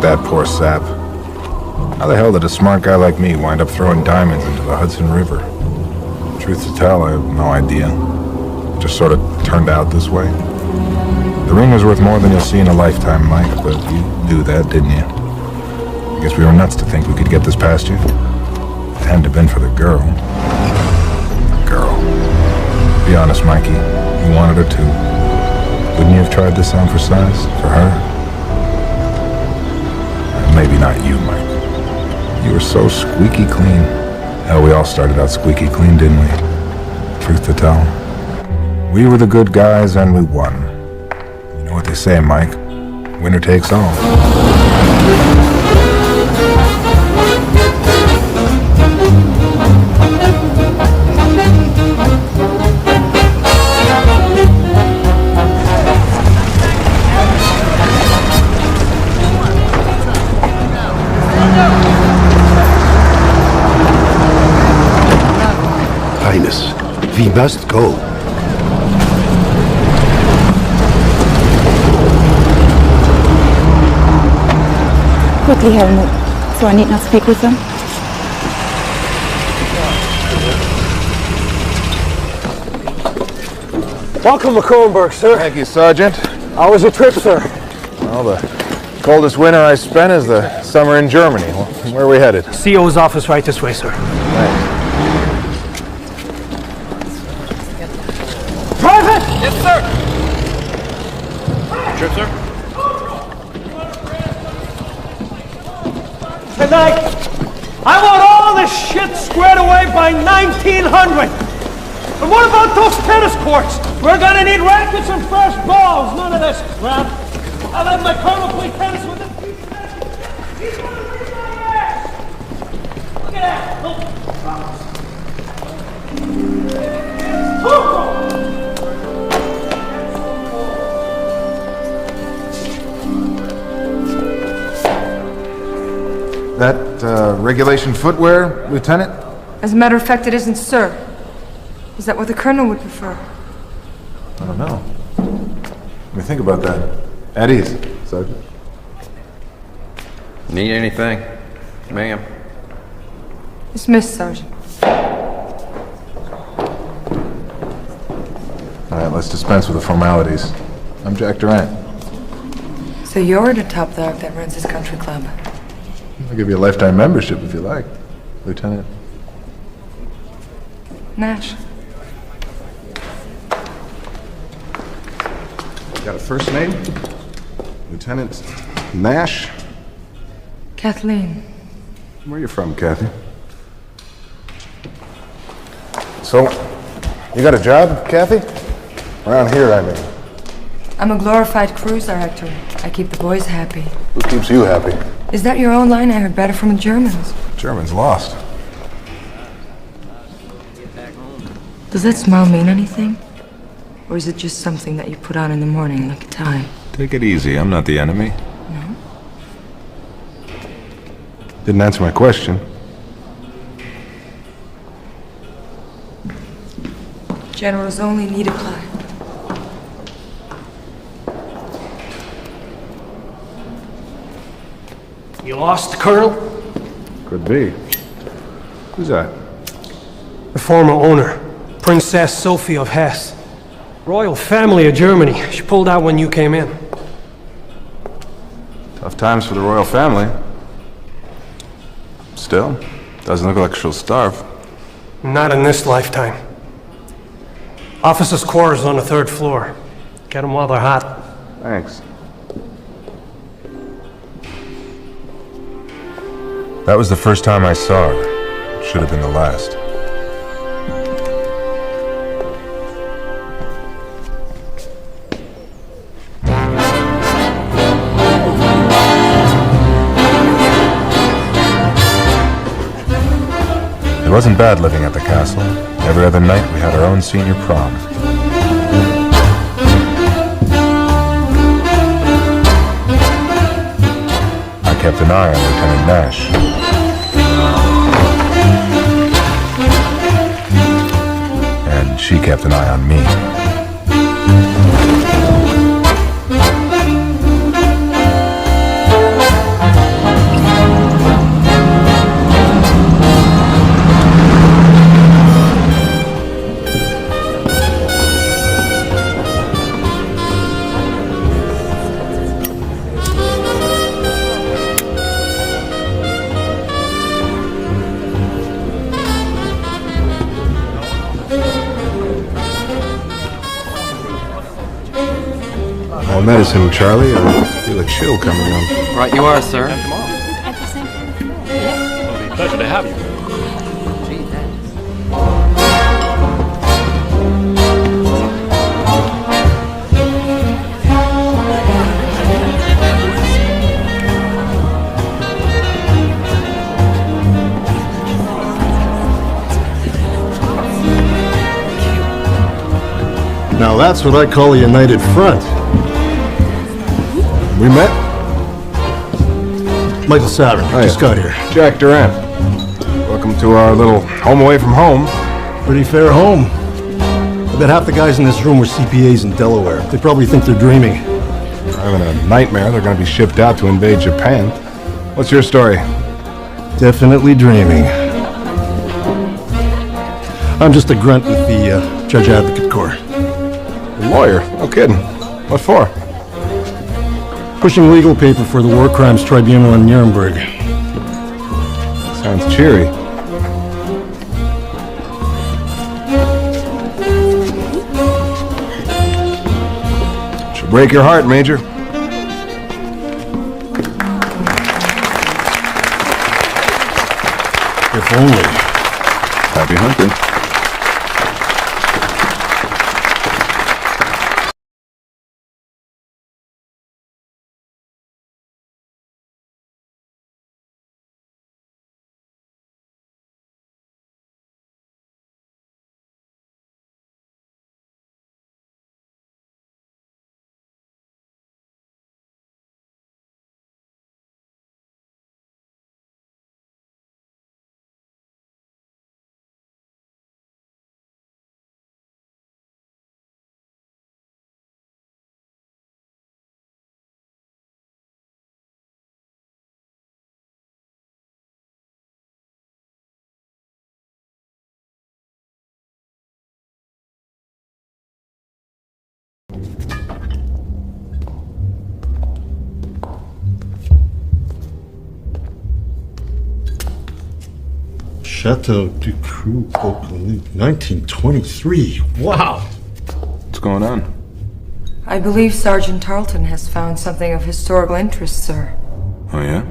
at that poor sap. How the hell did a smart guy like me wind up throwing diamonds into the Hudson River? Truth to tell, I have no idea. It just sort of turned out this way. The ring was worth more than you'll see in a lifetime, Mike, but you knew that, didn't you? I guess we were nuts to think we could get this past you. If it hadn't have been for the girl. The girl. Be honest, Mikey, you wanted her too. Wouldn't you have tried this on for size? For her? Maybe not you, Mike. You were so squeaky clean. Hell, we all started out squeaky clean, didn't we? Truth to tell. We were the good guys and we won. You know what they say, Mike? Winner takes all. Highness, we must go. Quickly, Helmut, so I need not speak with them. Welcome to Kronberg, sir. Thank you, Sergeant. How was your trip, sir? Well, the coldest winter I spent is the summer in Germany. Well, where are we headed? CO's office right this way, sir. Thanks. Private! Yes, sir. Trip, sir? Tonight, I want all this shit squared away by 1900. And what about those tennis courts? We're gonna need rackets and fresh balls. None of this crap. I'll have my colonel play tennis with this piece of that. He's gonna bring my ass. Look at that. That, regulation footwear, Lieutenant? As a matter of fact, it isn't, sir. Is that what the colonel would prefer? I don't know. Let me think about that. At ease, Sergeant. Need anything? Ma'am. Dismissed, Sergeant. All right, let's dispense with the formalities. I'm Jack Durant. So you're the top dog that runs this country club. I'll give you a lifetime membership if you like, Lieutenant. Nash. Got a first name? Lieutenant Nash? Kathleen. Where are you from, Kathy? So, you got a job, Kathy? Around here, I mean. I'm a glorified cruise director. I keep the boys happy. Who keeps you happy? Is that your own line? I heard better from the Germans. Germans lost. Does that smile mean anything? Or is it just something that you put on in the morning like a tie? Take it easy, I'm not the enemy. No? Didn't answer my question. Generals only need apply. You lost, Colonel? Could be. Who's that? The former owner, Princess Sophie of Hesse. Royal family of Germany. She pulled out when you came in. Tough times for the royal family. Still, doesn't look like she'll starve. Not in this lifetime. Officers' quarters on the 3rd floor. Get them while they're hot. Thanks. That was the first time I saw her. Should have been the last. It wasn't bad living at the castle. Every other night we had our own senior prom. I kept an eye on Lieutenant Nash. And she kept an eye on me. More medicine, Charlie. I feel a chill coming on. Right you are, sir. Pleasure to have you. Now that's what I call a united front. We met? Michael Saturn, just got here. Jack Durant. Welcome to our little home away from home. Pretty fair home. I bet half the guys in this room were CPAs in Delaware. They probably think they're dreaming. They're having a nightmare. They're going to be shipped out to invade Japan. What's your story? Definitely dreaming. I'm just a grunt with the Judge Advocate Corps. A lawyer? No kidding. What for? Pushing legal paper for the War Crimes Tribunal in Nuremberg. Sounds cheery. Should break your heart, Major. If only. Happy hunting. Chateau du Cru, Pplease, 1923. Wow! What's going on? I believe Sergeant Tarleton has found something of historical interest, sir. Oh, yeah?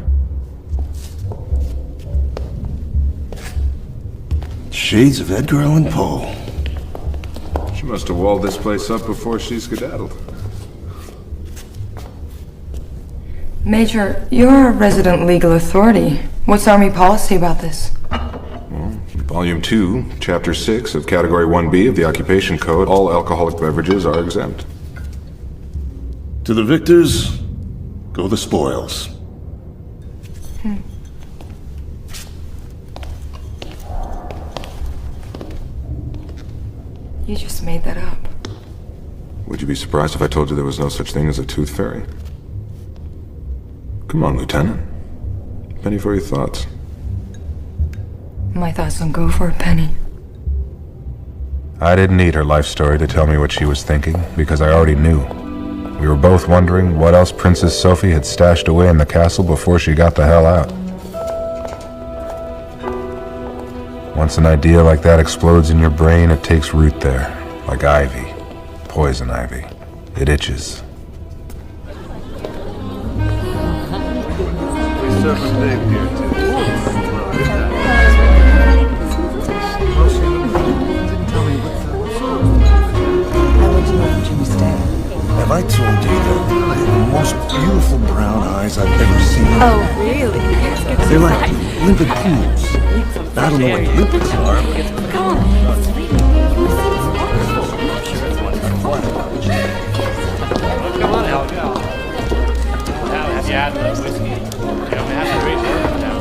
Shades of Edgar Allan Poe. She must have walled this place up before she skedaddled. Major, you're a resident legal authority. What's Army policy about this? Volume 2, Chapter 6 of Category 1B of the Occupation Code, all alcoholic beverages are exempt. To the victors, go the spoils. You just made that up. Would you be surprised if I told you there was no such thing as a tooth fairy? Come on, Lieutenant. Penny for your thoughts. My thoughts don't go for a penny. I didn't need her life story to tell me what she was thinking, because I already knew. We were both wondering what else Princess Sophie had stashed away in the castle before she got the hell out. Once an idea like that explodes in your brain, it takes root there, like ivy, poison ivy. It itches. Have I told you that I have the most beautiful brown eyes I've ever seen? Oh, really? They're like limpid pools. I don't know what limpids are, but... Come on. Come on, Al. Have you had the whiskey? You haven't had the great bourbon now.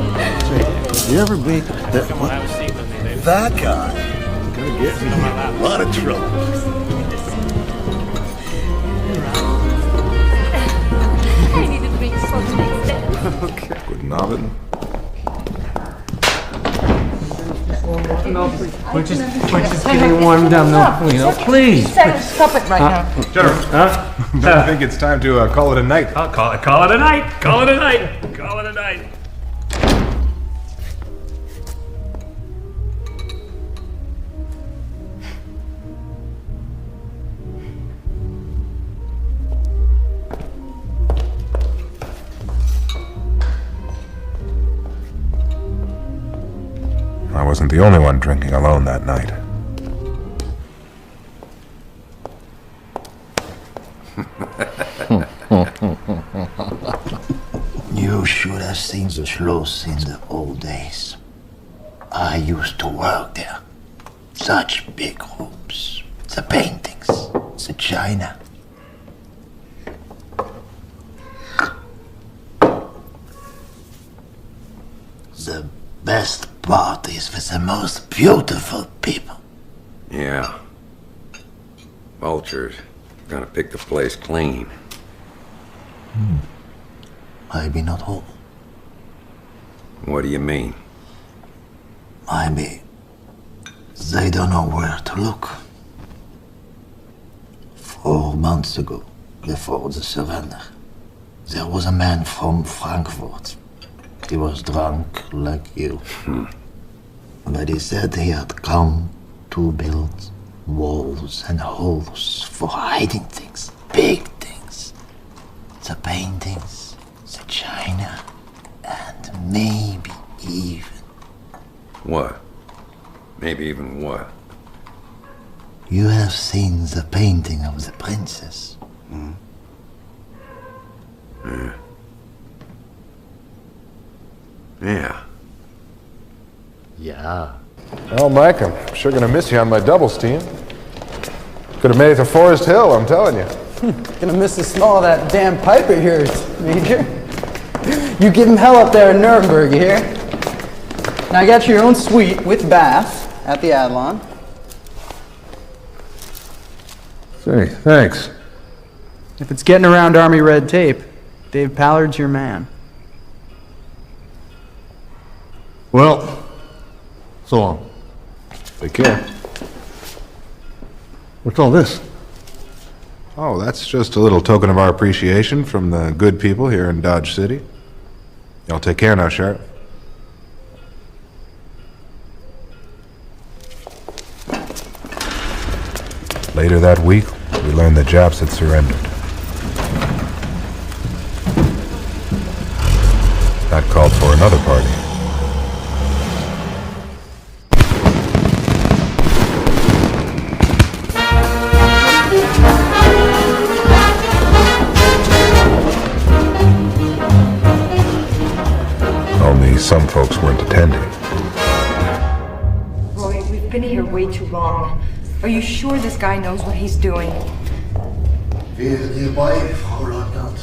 You ever meet that... When I was seeing them, they That guy. Gonna get me in a lot of trouble. I needed to make something instead. Guten Abend. We're just getting warmed up, please. Stop it right now. General, I think it's time to call it a night. I'll call it a night. Call it a night. Call it a night. wasn't the only one drinking alone that night. You should have seen the Schloss in the old days. I used to work there. Such big rooms. The paintings, the china. The best parties with the most beautiful people. Yeah. Vultures. Gonna pick the place clean. Maybe not all. What do you mean? Maybe they don't know where to look. 4 months ago, before the surrender, there was a man from Frankfurt. He was drunk like you. But he said he had come to build walls and holes for hiding things, big things. The paintings, the china, and maybe even... What? Maybe even what? You have seen the painting of the princess. Yeah. Yeah. Yeah. Well, Mike, I'm sure gonna miss you on my doubles team. Could have made it to Forest Hill, I'm telling you. Gonna miss the smell of that damn pipe of yours, Major. You give him hell up there in Nuremberg, you hear? Now I got you your own suite with bath at the Adlon. Say, thanks. If it's getting around Army red tape, Dave Pallard's your man. Well, so long. Take care. What's all this? Oh, that's just a little token of our appreciation from the good people here in Dodge City. Y'all take care now, Sheriff. Later that week, we learned the Japs had surrendered. That called for another party. Only some folks weren't attending. Roy, we've been here way too long. Are you sure this guy knows what he's doing? We're nearby, Frau Leutnant.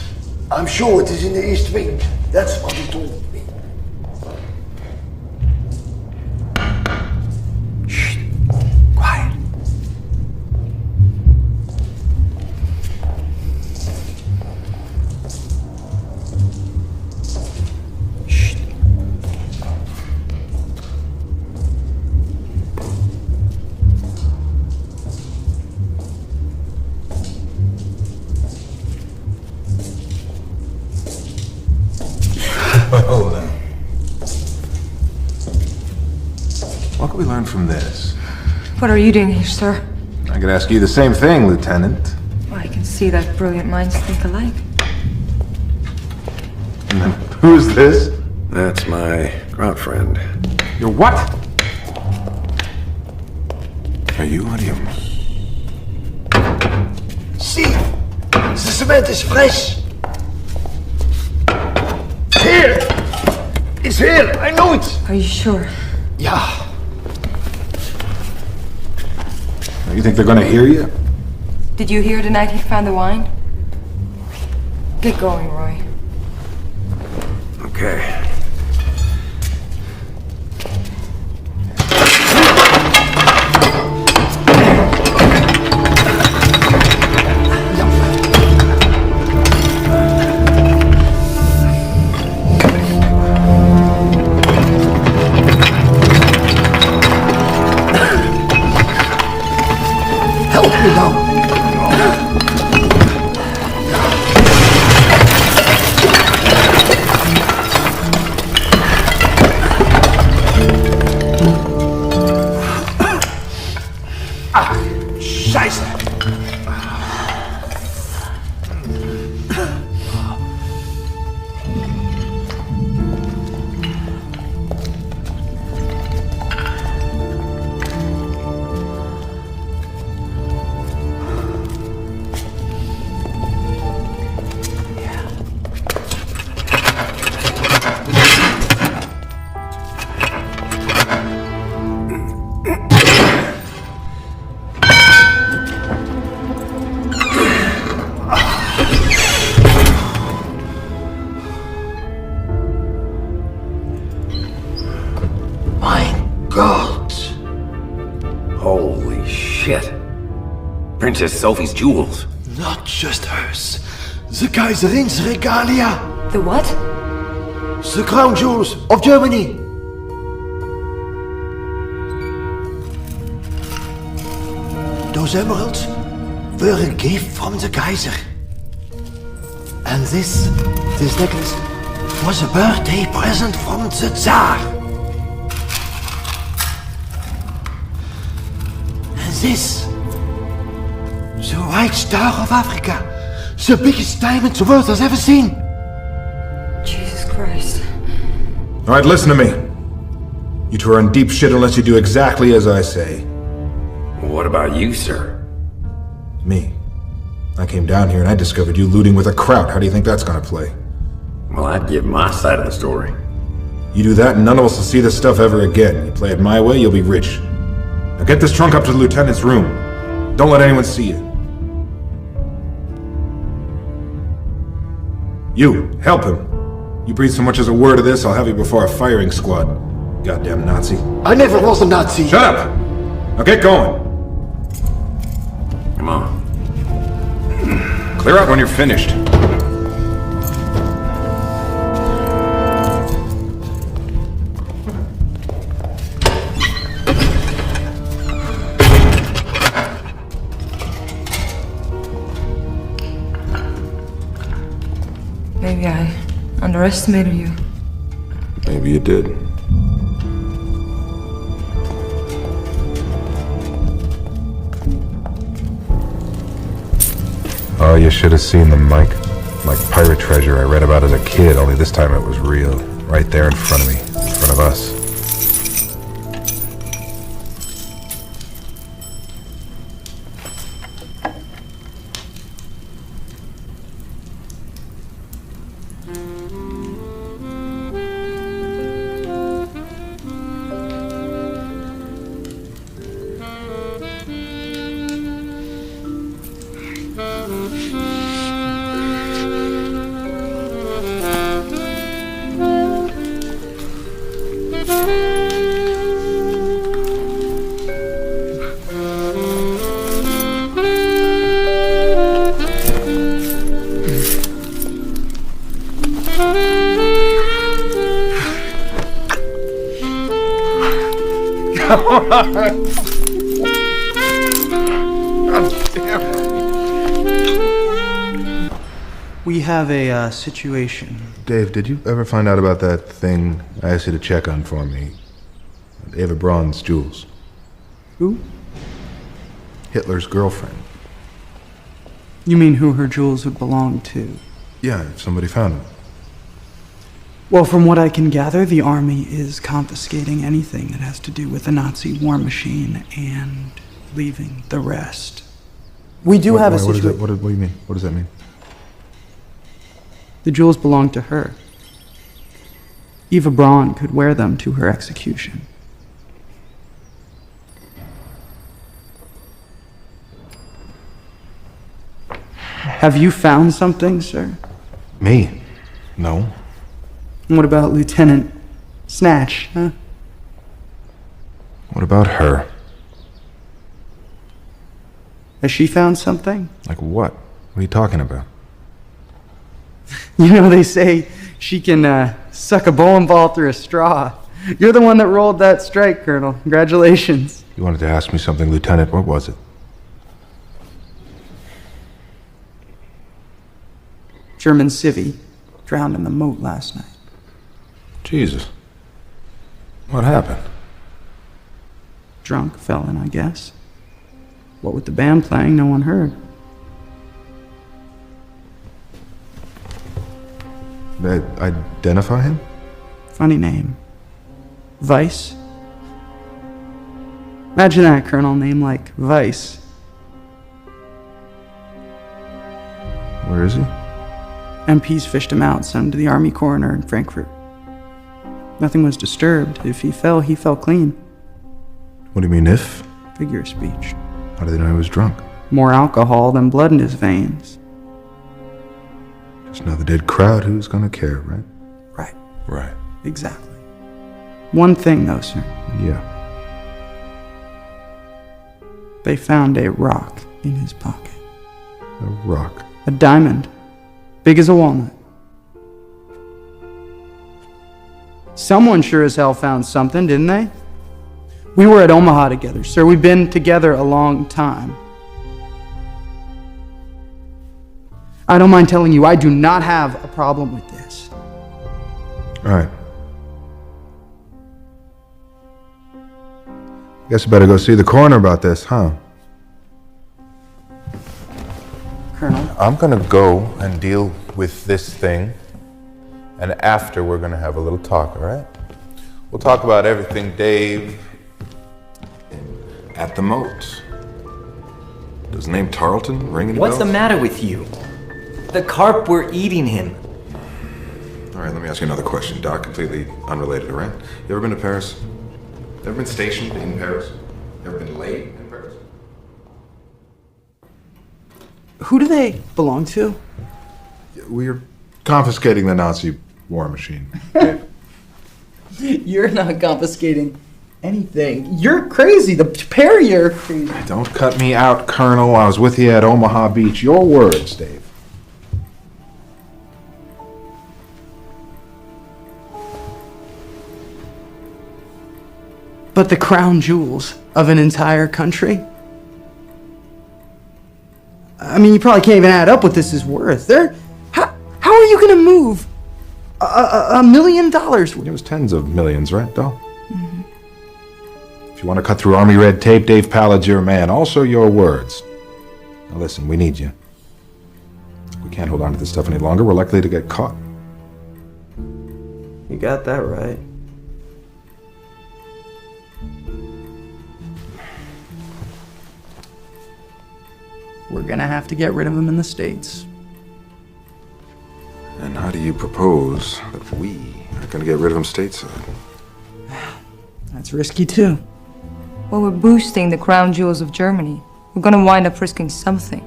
I'm sure it is in the East Wing. That's what he told me. Shh. Quiet. Shh. Hold on. What can we learn from this? What are you doing here, sir? I could ask you the same thing, Lieutenant. Well, I can see that brilliant minds think alike. And then, who's this? That's my ground friend. You're what? Are you adios? See, the cement is fresh. Here! It's here! I know it! Are you sure? Yeah. You think they're gonna hear you? Did you hear tonight he found the wine? Get going, Roy. Okay. Help me now. Princess Sophie's jewels. Not just hers. The Kaiserin's regalia. The what? The crown jewels of Germany. Those emeralds were a gift from the Kaiser. And this necklace was a birthday present from the Tsar. And this, the White Star of Africa, the biggest diamond the world has ever seen. Jesus Christ. All right, listen to me. You two are in deep shit unless you do exactly as I say. What about you, sir? Me. I came down here and I discovered you looting with a kraut. How do you think that's gonna play? Well, I'd give my side of the story. You do that and none of us will see this stuff ever again. You play it my way, you'll be rich. Now get this trunk up to the lieutenant's room. Don't let anyone see it. You, help him. You breathe so much as a word of this, I'll have you before a firing squad. Goddamn Nazi. I never was a Nazi. Shut up! Now get going. Come on. Clear out when you're finished. Maybe I underestimated you. Maybe you did. Oh, you should have seen them, Mike. Like pirate treasure I read about as a kid, only this time it was real. Right there in front of me. In front of us. We have a situation. Dave, did you ever find out about that thing I asked you to check on for me? Eva Braun's jewels. Who? Hitler's girlfriend. You mean who her jewels would belong to? Yeah, if somebody found them. Well, from what I can gather, the army is confiscating anything that has to do with the Nazi war machine and leaving the rest. We do have a situation. What do you mean? What does that mean? The jewels belong to her. Eva Braun could wear them to her execution. Have you found something, sir? Me? No. What about Lieutenant Snatch, huh? What about her? Has she found something? Like what? What are you talking about? You know, they say she can suck a bowling ball through a straw. You're the one that rolled that strike, Colonel. Congratulations. You wanted to ask me something, Lieutenant. What was it? German civvy drowned in the moat last night. Jesus. What happened? Drunk fell in, I guess. What with the band playing, no one heard. They identify him? Funny name. Vice. Imagine that, Colonel. Name like Vice. Where is he? MPs fished him out, sent him to the army coroner in Frankfurt. Nothing was disturbed. If he fell clean. What do you mean, if? Figure of speech. How did they know he was drunk? More alcohol than blood in his veins. Just another dead crowd. Who's gonna care, right? Right. Right. Exactly. One thing, though, sir. Yeah. They found a rock in his pocket. A rock. A diamond. Big as a walnut. Someone sure as hell found something, didn't they? We were at Omaha together, sir. We've been together a long time. I don't mind telling you, I do not have a problem with this. All right. Guess I better go see the coroner about this, huh? Colonel? I'm gonna go and deal with this thing, and after we're gonna have a little talk, all right? We'll talk about everything, Dave. At the moat. Does the name Tarleton ring any What's bells? the matter with you? The carp were eating him. All right, let me ask you another question, Doc. Completely unrelated, all right? You ever been to Paris? Ever been stationed in Paris? Ever been late in Paris? Who do they belong to? We're confiscating the Nazi war machine. You're not confiscating anything. You're crazy. The pair of you're crazy. Don't cut me out, Colonel. I was with you at Omaha Beach. Your words, Dave. But the crown jewels of an entire country? I mean, you probably can't even add up what this is worth. How are you going to move $1 million worth? It was tens of millions, right, Doll? Mm-hmm. If you want to cut through Army red tape, Dave Pallad's your man. Also your words. Now listen, we need you. We can't hold on to this stuff any longer. We're likely to get caught. You got that right. We're going to have to get rid of him in the States. And how do you propose that we are going to get rid of him stateside? That's risky too. Well, we're boosting the crown jewels of Germany. We're gonna wind up risking something.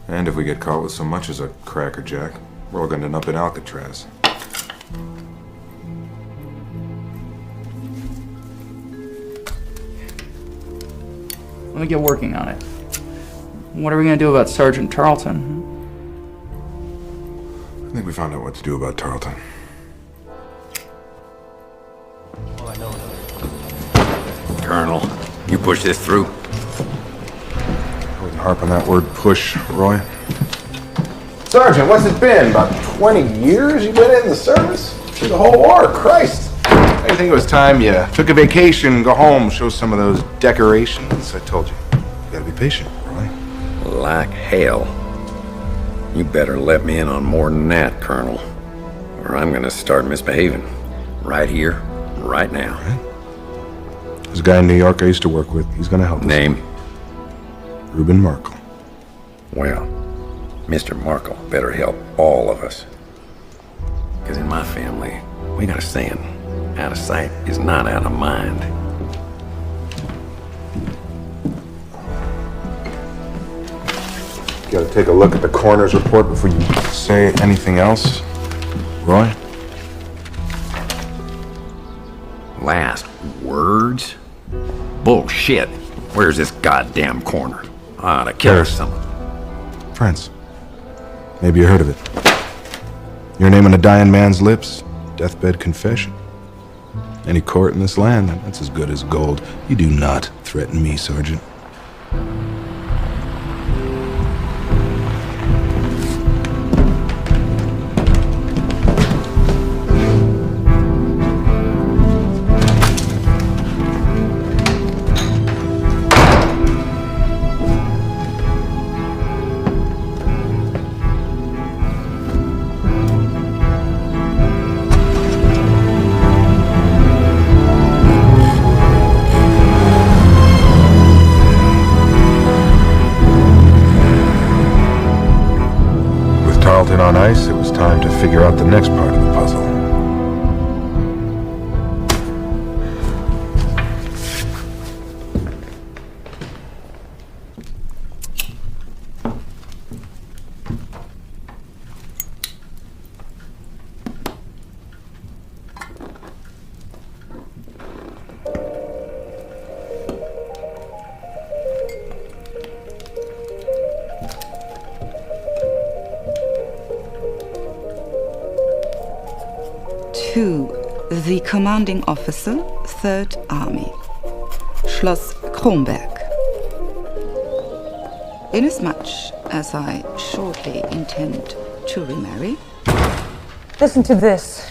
And if we get caught with so much as a Cracker Jack, we're all going to end up in Alcatraz. Let me get working on it. What are we going to do about Sergeant Tarleton? I think we found out what to do about Tarleton. Colonel, you push this through? I wouldn't harp on that word push, Roy. Sergeant, what's it been? About 20 years you've been in the service? Through the whole war, Christ. I think it was time you took a vacation, go home, show some of those decorations. I told you, you gotta be patient, Roy. Like hell. You better let me in on more than that, Colonel, or I'm gonna start misbehaving. Right here, right now. Right. There's a guy in New York I used to work with. He's gonna help us. Name? Reuben Markle. Well, Mr. Markle better help all of us. Because in my family, we got a saying, out of sight is not out of mind. You gotta take a look at the coroner's report before you say anything else, Roy. Last words? Bullshit. Where's this goddamn corner? I ought to kill Paris. someone. France. Maybe you heard of it. Your name on a dying man's lips. Deathbed confession. Any court in this land, that's as good as gold. You do not threaten me, Sergeant. Tarleton on ice, it was time to figure out the next part of the puzzle. To the commanding officer, 3rd Army, Schloss Kronberg. Inasmuch as I shortly intend to remarry. Listen to this.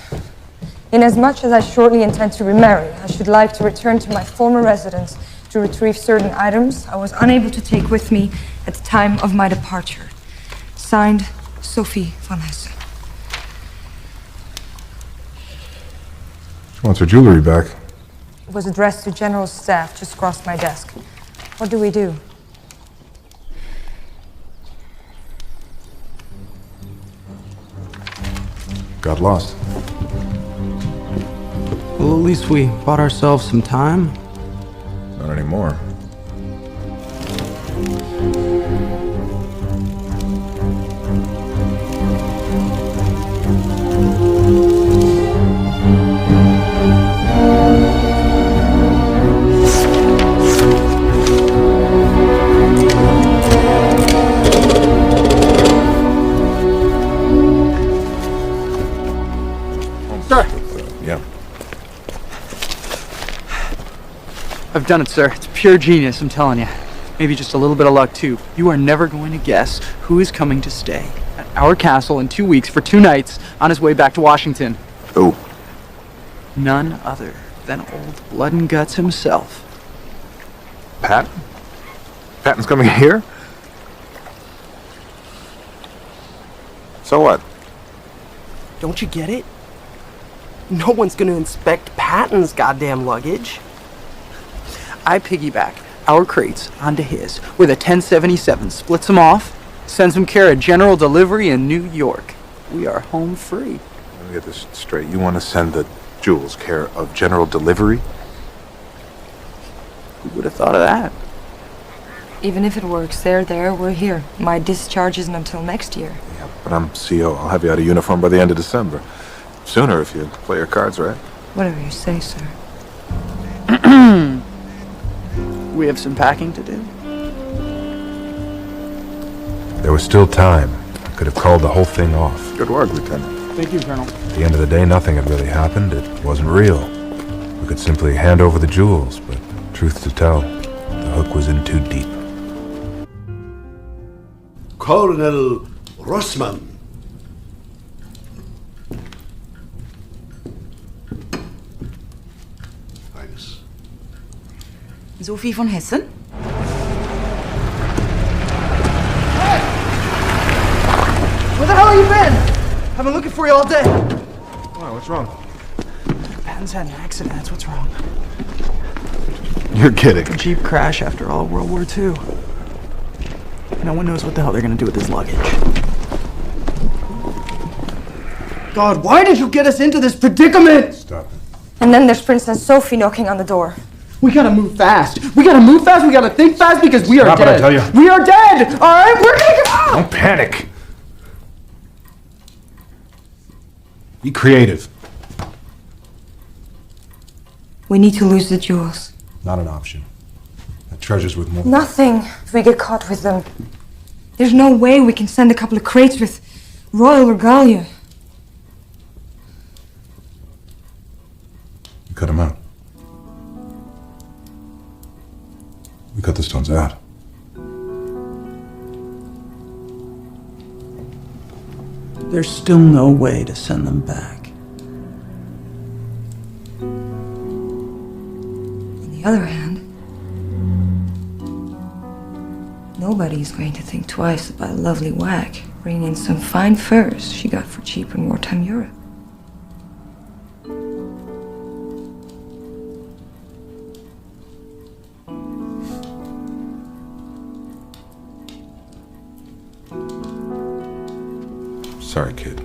Inasmuch as I shortly intend to remarry, I should like to return to my former residence to retrieve certain items I was unable to take with me at the time of my departure. Signed, Sophie von Hesse. She wants her jewelry back. It was addressed to General Staff, just crossed my desk. What do we do? Got lost. Well, at least we bought ourselves some time. Not anymore. Sir! Yeah. I've done it, sir. It's pure genius, I'm telling you. Maybe just a little bit of luck, too. You are never going to guess who is coming to stay at our castle in 2 weeks for 2 nights on his way back to Washington. Who? None other than old Blood and Guts himself. Pat? Patton's coming here? So what? Don't you get it? No one's gonna inspect Patton's goddamn luggage. I piggyback our crates onto his with a 1077, splits them off, sends them care of general delivery in New York. We are home free. Let me get this straight. You want to send the jewels care of general delivery? Who would have thought of that? Even if it works, they're there, we're here. My discharge isn't until next year. Yeah, but I'm CO. I'll have you out of uniform by the end of December. Sooner if you play your cards right. Whatever you say, sir. We have some packing to do. There was still time. I could have called the whole thing off. Good work, Lieutenant. Thank you, Colonel. At the end of the day, nothing had really happened. It wasn't real. We could simply hand over the jewels, but truth to tell, the hook was in too deep. Colonel Rossmann. Thanks. Sophie von Hessen? Where the hell have you been? I've been looking for you all day. Why, what's wrong? Patton's had an accident, that's what's wrong. You're kidding. A Jeep crash after all of World War II. No one knows what the hell they're gonna do with his luggage. God, why did you get us into this predicament? Stop it. And then there's Princess Sophie knocking on the door. We gotta move fast. We gotta move fast, we gotta think fast because we are Stop it, dead. I tell you. We are dead! Alright, we're gonna go! Don't panic. Be creative. We need to lose the jewels. Not an option. That treasure's worth more. Nothing if we get caught with them. There's no way we can send a couple of crates with royal regalia. We cut them out. We cut the stones out. There's still no way to send them back. On the other hand, nobody's going to think twice about a lovely whack bringing in some fine furs she got for cheap in wartime Europe. Sorry, kid.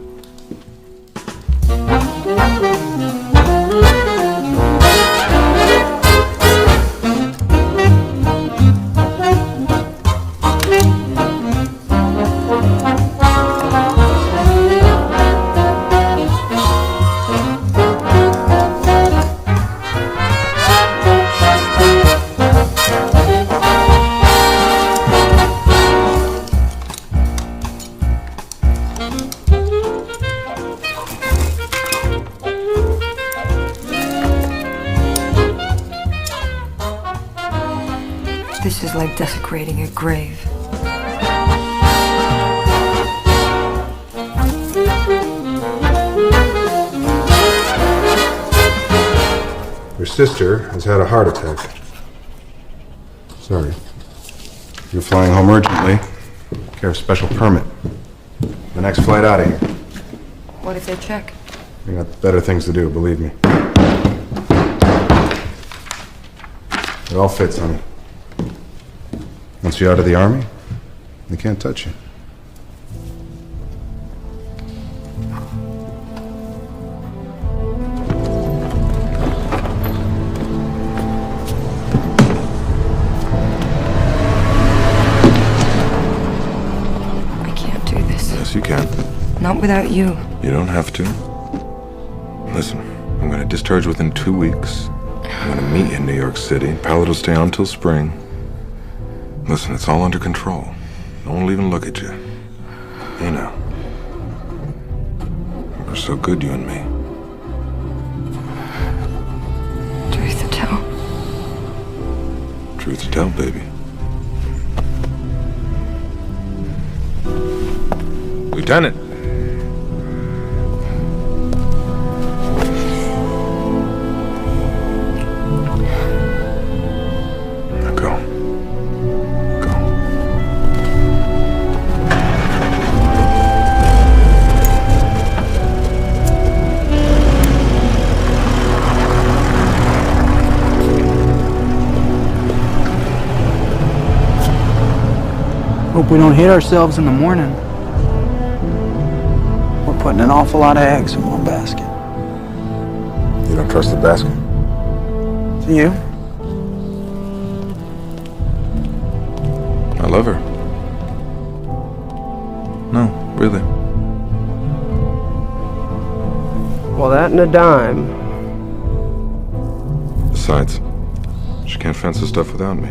desecrating a grave. Your sister has had a heart attack. Sorry. You're flying home urgently. Care of special permit. The next flight out of here. What if they check? We got better things to do, believe me. It all fits, honey. Once you're out of the army, they can't touch you. I can't do this. Yes, you can. Not without you. You don't have to. Listen, I'm gonna discharge within 2 weeks. I'm gonna meet you in New York City. Pallet will stay on till spring. Listen, it's all under control. No one will even look at you. You know. We're so good, you and me. Truth to tell. Truth to tell, baby. Lieutenant! Now go. Go. Hope we don't hit ourselves in the morning. We're putting an awful lot of eggs in one basket. You don't trust the basket? Do you? I love her. No, really. Well, that and a dime. Besides, she can't fence the stuff without me.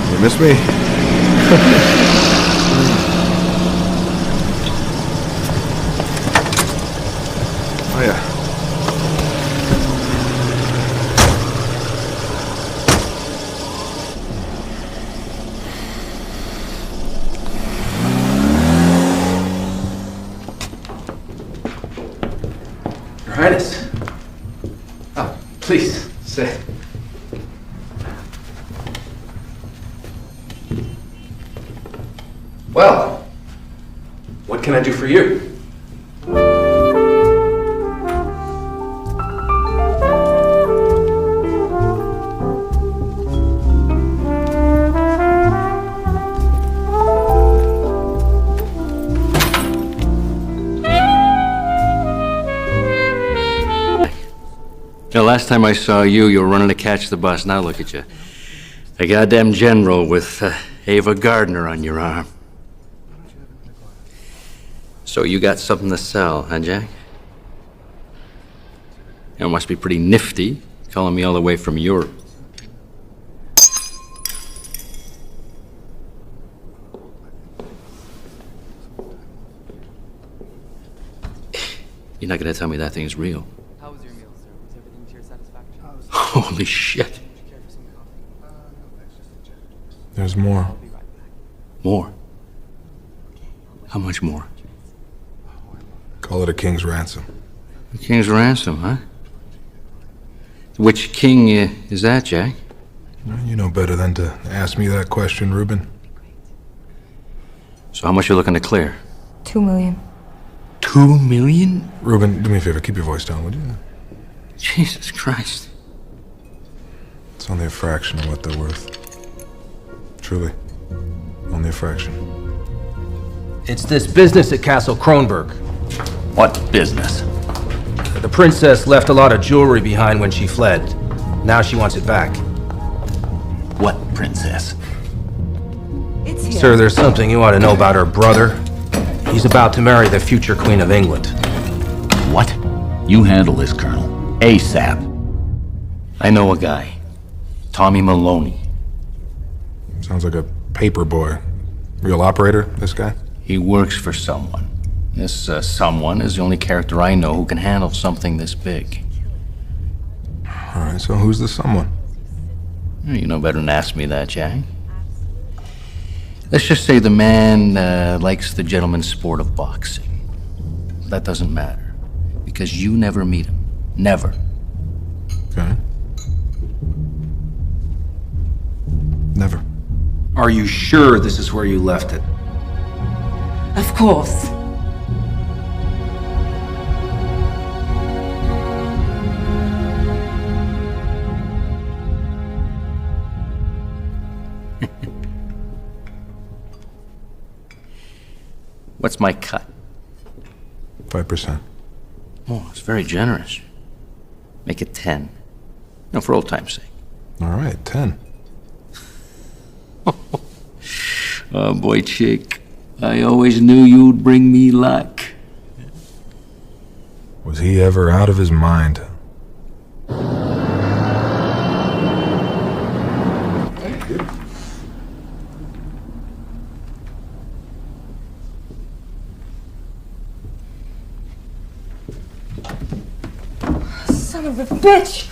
You miss me? Oh, yeah. Your Highness. Oh, please, sit. Well, what can I do for you? last time I saw you, you were running to catch the bus. Now look at you. A goddamn general with Ava Gardner on your arm. So you got something to sell, huh, Jack? It must be pretty nifty, calling me all the way from Europe. You're not gonna tell me that thing's real. How was your meal, sir? Was everything to your satisfaction? Holy shit. There's more. More? How much more? Call it a king's ransom. A king's ransom, huh? Which king is that, Jack? You know better than to ask me that question, Reuben. So how much you looking to clear? 2 million. 2 million? Reuben, do me a favor, keep your voice down, would you? Jesus Christ. It's only a fraction of what they're worth. Truly. Only a fraction. It's this business at Castle Kronberg. What business? The princess left a lot of jewelry behind when she fled. Now she wants it back. What princess? It's here. Sir, there's something you ought to know about her brother. He's about to marry the future Queen of England. What? You handle this, Colonel. ASAP. I know a guy. Tommy Maloney. Sounds like a paper boy. Real operator, this guy? He works for someone. This someone is the only character I know who can handle something this big. All right, so who's the someone? You know better than ask me that, Jack. Let's just say the man likes the gentleman's sport of boxing. That doesn't matter, because you never meet him. Never. Okay. Never. Are you sure this is where you left it? Of course. What's my cut? 5%. Oh, it's very generous. Make it 10. No, for old time's sake. All right, 10. Oh, boy, chick. I always knew you'd bring me luck. Was he ever out of his mind? Son of a bitch!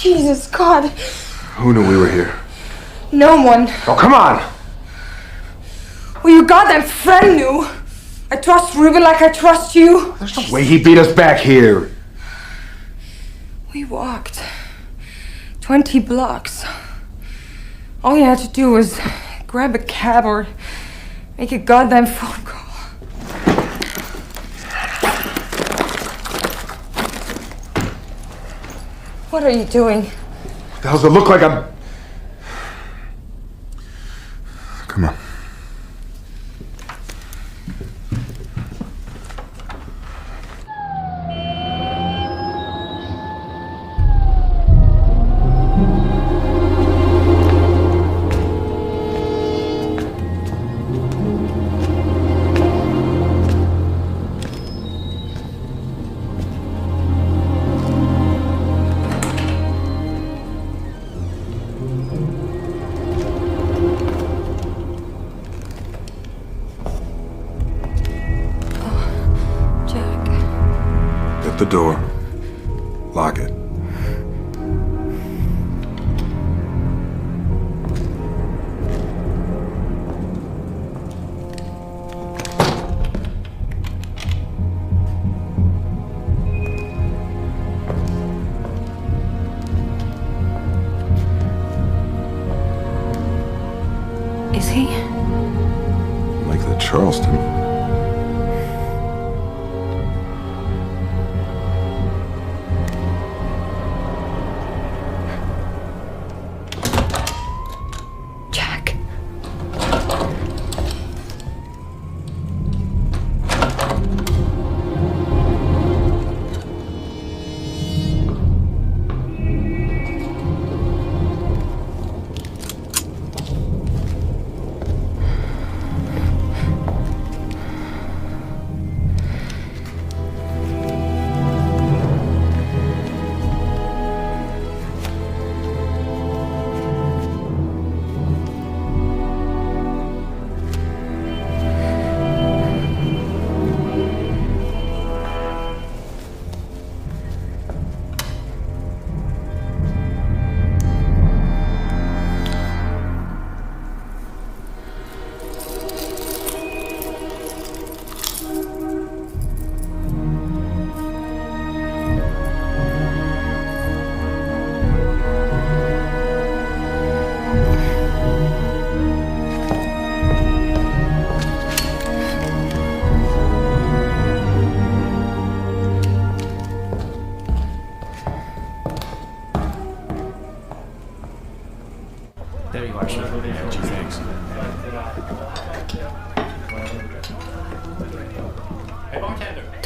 Jesus, God. Who knew we were here? No one. Oh, come on! Well, your goddamn friend knew. I trust Reuben like I trust you. There's no way he beat us back here. We walked 20 blocks. All you had to do was grab a cab or make a goddamn phone call. What are you doing? What the hell does it look like I'm... Come on. The door. Lock it. Is he? Like the Charleston.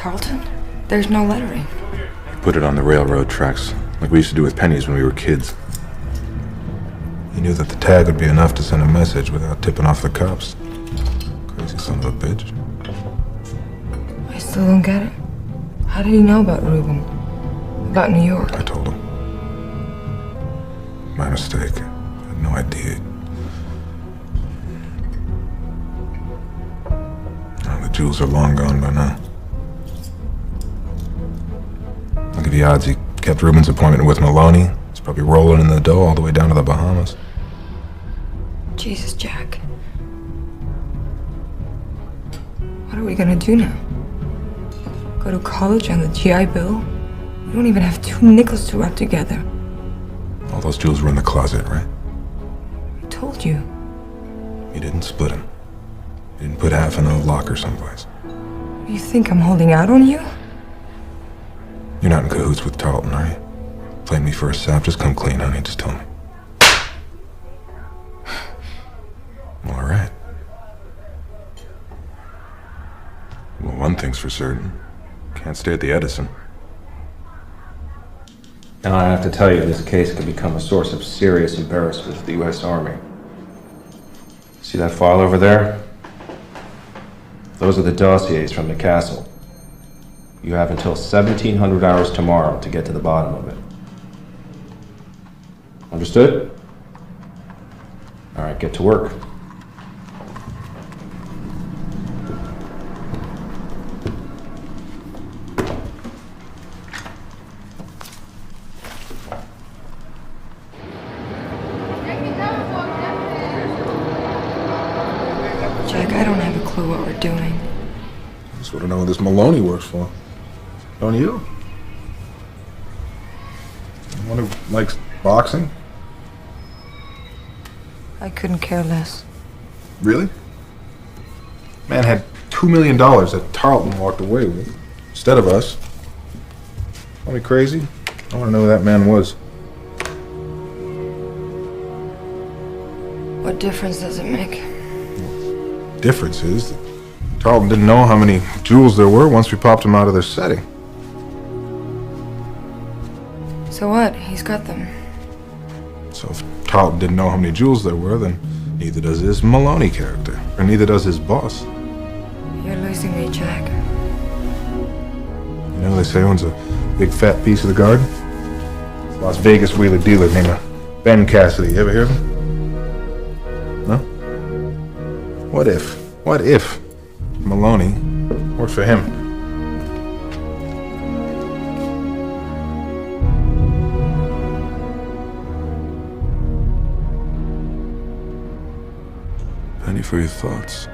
Tarleton? There's no lettering. Put it on the railroad tracks, like we used to do with pennies when we were kids. He knew that the tag would be enough to send a message without tipping off the cops. Crazy son of a bitch. I still don't get it. How did he know about Reuben? About New York? I told him. My mistake. I had no idea. Oh, the jewels are long gone by now. Look at the odds he kept Reuben's appointment with Maloney. He's probably rolling in the dough all the way down to the Bahamas. Jesus, Jack. What are we gonna do now? Go to college on the GI Bill? We don't even have 2 nickels to rub together. All those jewels were in the closet, right? I told you. You didn't split them. You didn't put half in a locker someplace. You think I'm holding out on you? You're not in cahoots with Tarleton, are you? Playing me for a sap? Just come clean, honey. Just tell me. All right. Well, one thing's for certain. Can't stay at the Edison. Now I have to tell you, this case could become a source of serious embarrassment to the U.S. Army. See that file over there? Those are the dossiers from the castle. You have until 1700 hours tomorrow to get to the bottom of it. Understood? All right, get to work. Jack, I don't have a clue what we're doing. I just want to know what this Maloney works for. Don't you? Someone who likes boxing? I couldn't care less. Really? Man had $2 million that Tarleton walked away with, instead of us. Call me crazy? I want to know who that man was. What difference does it make? Difference is that Tarleton didn't know how many jewels there were once we popped them out of their setting. So what? He's got them. So if Tarleton didn't know how many jewels there were, then neither does his Maloney character, or neither does his boss. You're losing me, Jack. You know, they say owns a big fat piece of the garden. Las Vegas wheeler dealer named Ben Cassidy. You ever hear of him? No? What if Maloney worked for him? Penny for your thoughts.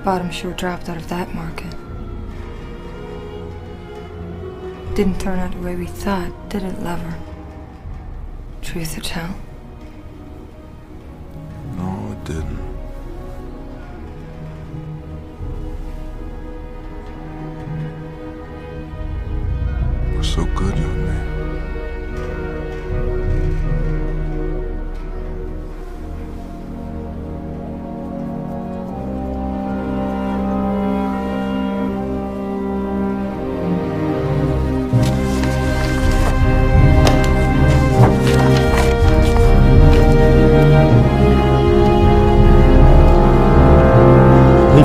Bottom sure dropped out of that market. Didn't turn out the way we thought, did it, lover? Truth to tell? No, it didn't. We're so good, you and me.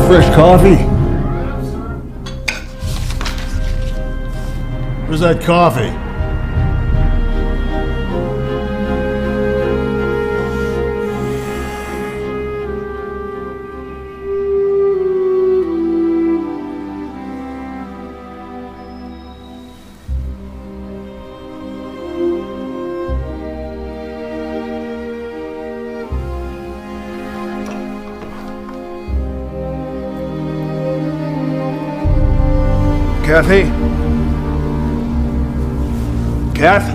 Fresh coffee? Where's that coffee? Kathy? Kath?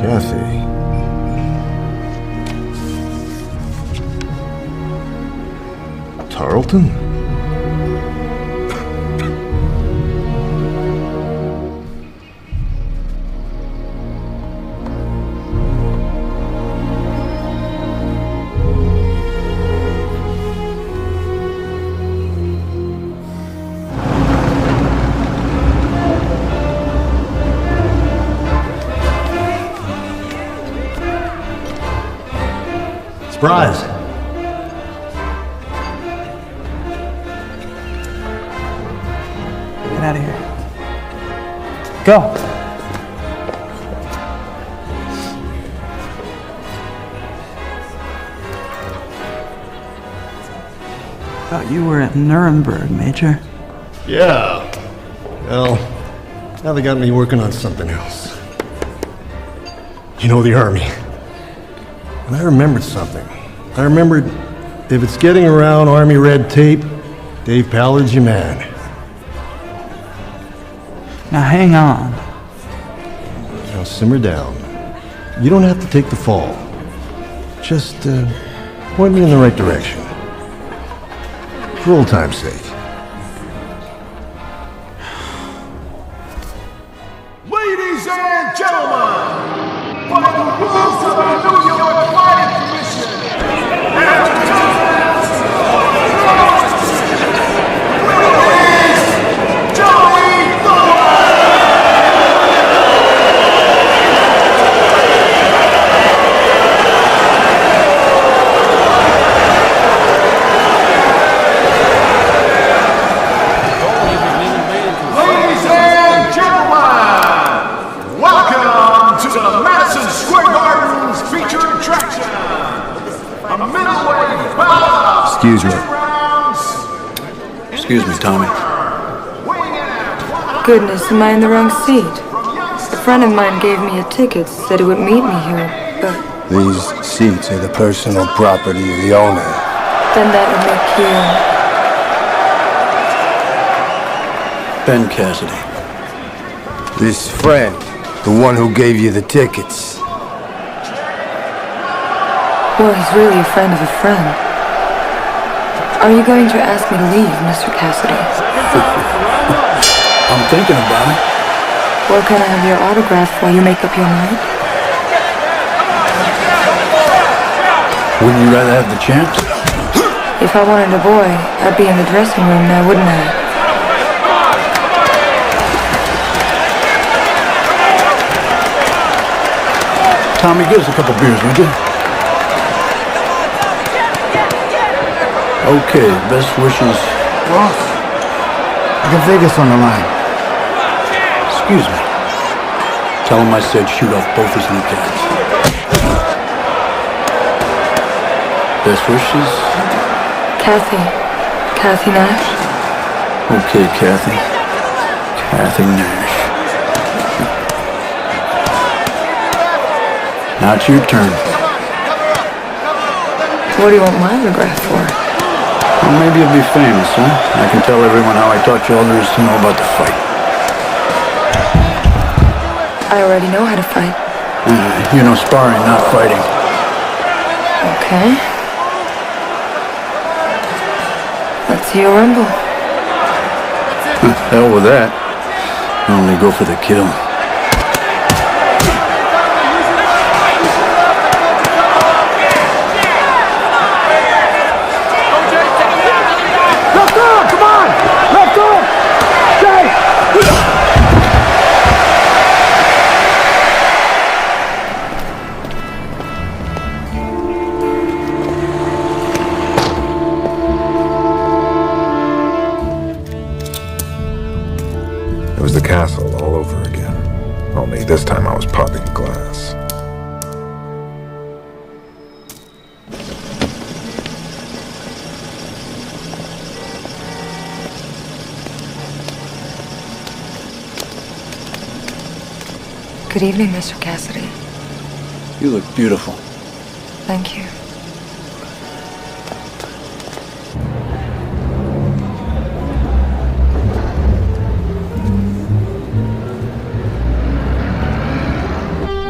Kathy. Tarleton? Surprise! Get out of here. Go. Thought you were at Nuremberg, Major. Yeah. Well, now they got me working on something else. You know, the Army. And I remembered something. I remembered if it's getting around Army red tape, Dave Pallard's your man. Now hang on. Now simmer down. You don't have to take the fall. Just point me in the right direction. For old time's sake. Ladies and gentlemen, by the rules of the New York Planning Commission, Excuse me. Excuse me, Tommy. Goodness, am I in the wrong seat? A friend of mine gave me a ticket, said he would meet me here, but These seats are the personal property of the owner. then that would make you... Ben Cassidy. This friend, the one who gave you the tickets. Well, he's really a friend of a friend. Are you going to ask me to leave, Mr. Cassidy? I'm thinking about it. Well, can I have your autograph while you make up your mind? Wouldn't you rather have the chance? If I wanted a boy, I'd be in the dressing room now, wouldn't I? Tommy, give us a couple beers, would you? Okay, best wishes. Boss, I got Vegas on the line. Excuse me. Tell him I said shoot off both his kneecaps. Best wishes? Kathy Nash? Okay, Kathy. Kathy Nash. Now it's your turn. What do you want my autograph for? Well, maybe you'll be famous, huh? I can tell everyone how I taught you all there is to know about the fight. I already know how to fight. You know sparring, not fighting. Okay. Let's see you rumble. Hell with that. I only go for the kill. Left arm, come on! Left arm! Jay! It was the castle all over again. Only this time I was popping glass. Good evening, Mr. Cassidy. You look beautiful. Thank you.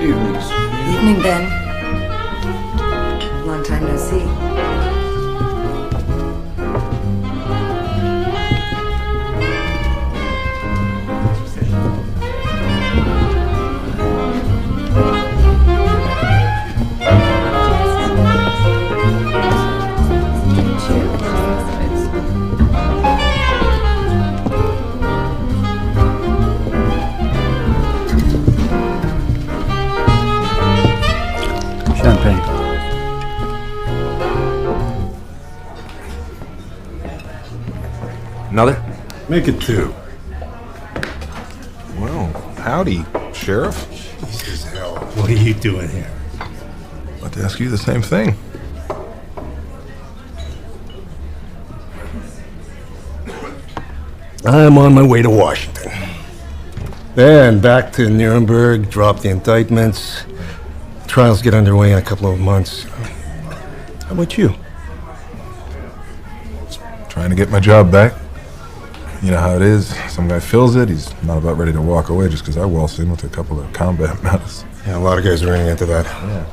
Evenings. Evening, Ben. Long time no see. Champagne. Another? Make it 2. Well, howdy, Sheriff. Jesus hell. What are you doing here? About to ask you the same thing. I'm on my way to Washington. Then back to Nuremberg, drop the indictments. Trials get underway in a couple of months. How about you? Trying to get my job back. You know how it is. Some guy fills it. He's not about ready to walk away just because I waltz in with a couple of combat medals. Yeah, a lot of guys are running into that. Yeah.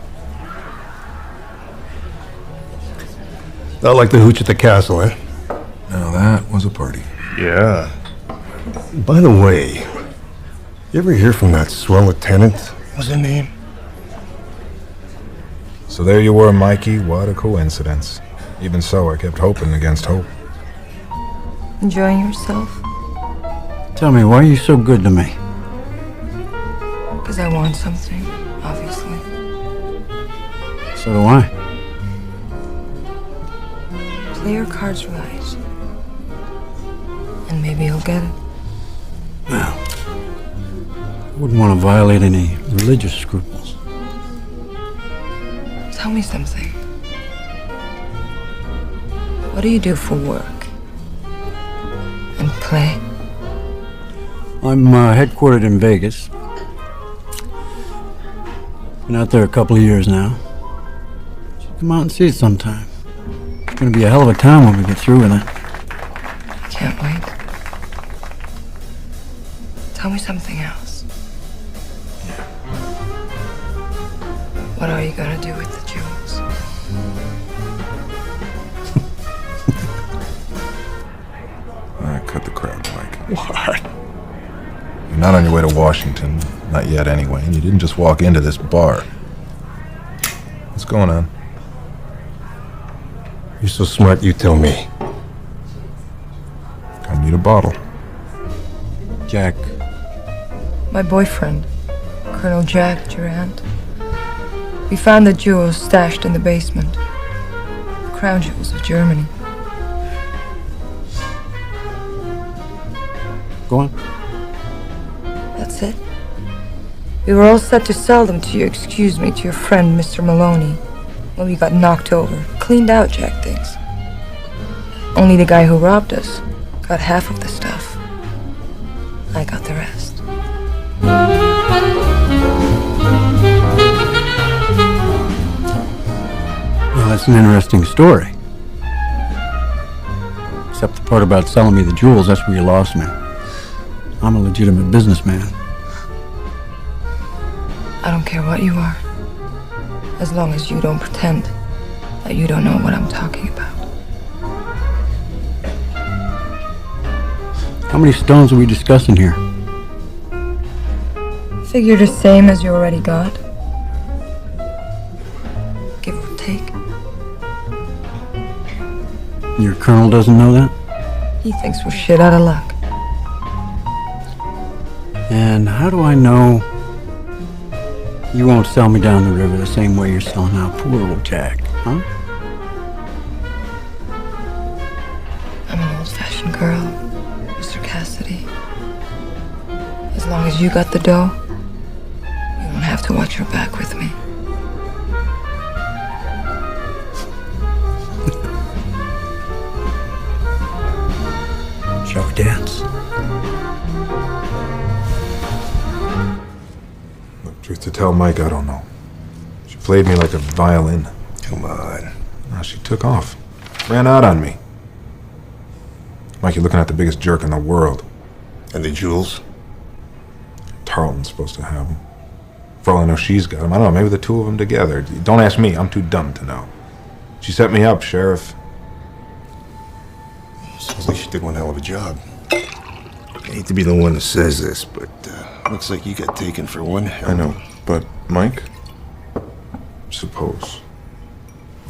Not like the hooch at the castle, eh? Now that was a party. Yeah. By the way, you ever hear from that swell lieutenant? What's her name? So there you were, Mikey. What a coincidence. Even so, I kept hoping against hope. Enjoying yourself? Tell me, why are you so good to me? Because I want something, obviously. So do I. Play your cards right. And maybe you'll get it. Well, I wouldn't want to violate any religious scruples. Tell me something. What do you do for work? And play? I'm headquartered in Vegas. Been out there a couple of years now. Should come out and see it sometime. It's gonna be a hell of a time when we get through with it. I can't wait. Tell me something else. What are you gonna do with the jewels? Cut the crowd, Mike. What? You're not on your way to Washington. Not yet, anyway. And you didn't just walk into this bar. What's going on? You're so smart, you tell me. I need a bottle. Jack. My boyfriend, Colonel Jack Durant. We found the jewels stashed in the basement. The crown jewels of Germany. Go on. That's it. We were all set to sell them to your friend, Mr. Maloney. When we got knocked over, cleaned out Jack things. Only the guy who robbed us got half of the stuff. I got the rest. Well, that's an interesting story. Except the part about selling me the jewels, that's where you lost me. I'm a legitimate businessman. I don't care what you are, as long as you don't pretend that you don't know what I'm talking about. How many stones are we discussing here? Figure the same as you already got. Give or take. Your colonel doesn't know that? He thinks we're shit out of luck. And how do I know you won't sell me down the river the same way you're selling out poor old Jack, huh? I'm an old-fashioned girl, Mr. Cassidy. As long as you got the dough, you don't have to watch your back with me. Shall we dance? Truth to tell, Mike, I don't know. She played me like a violin. Come on. No, she took off. Ran out on me. Mike, you're looking at the biggest jerk in the world. And the jewels? Tarleton's supposed to have them. For all I know, she's got him. I don't know, maybe the two of them together. Don't ask me, I'm too dumb to know. She set me up, Sheriff. Sounds like she did one hell of a job. I hate to be the one that says this, but looks like you got taken for one hell. I know, but Mike, suppose,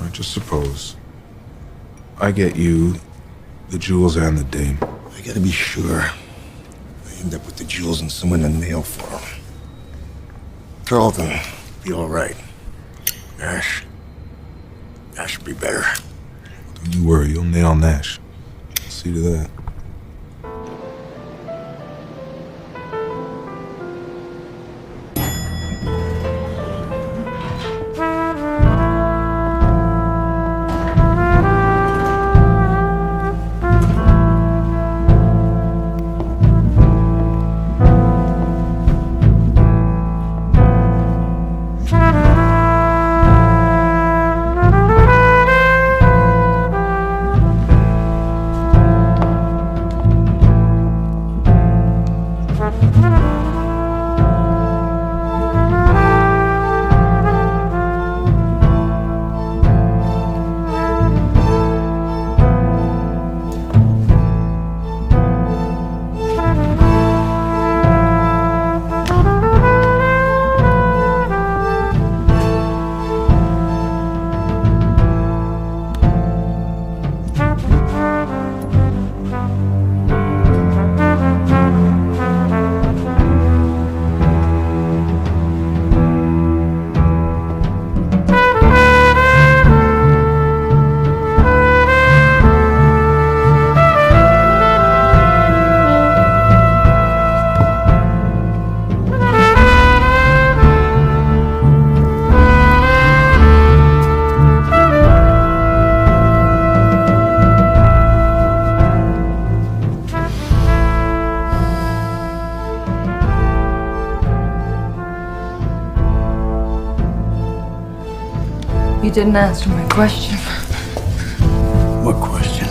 I just suppose, I get you the jewels and the dame. I gotta be sure I end up with the jewels and someone to nail for them. Carlton, be all right. Nash would be better. Don't you worry, you'll nail Nash. See to that. You didn't answer my question. What question?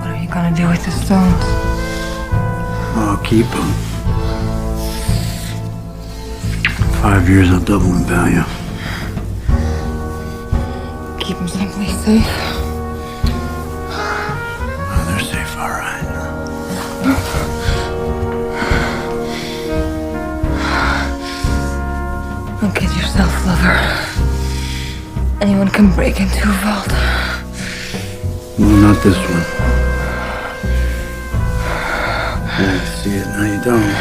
What are you gonna do with the stones? I'll keep them. 5 years, I'll double in value. Keep them someplace safe. Oh, they're safe, all right. Don't kid yourself, lover. Anyone can break into a vault. Well, not this one. Now you see it, now you don't.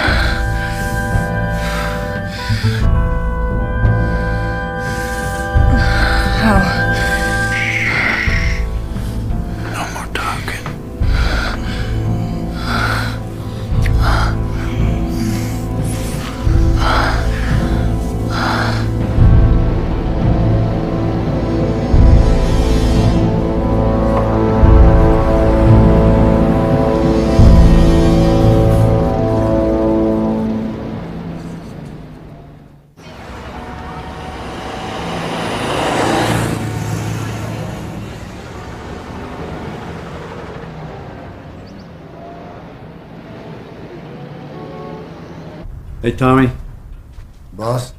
How? No more talking. Hey, Tommy. Boss?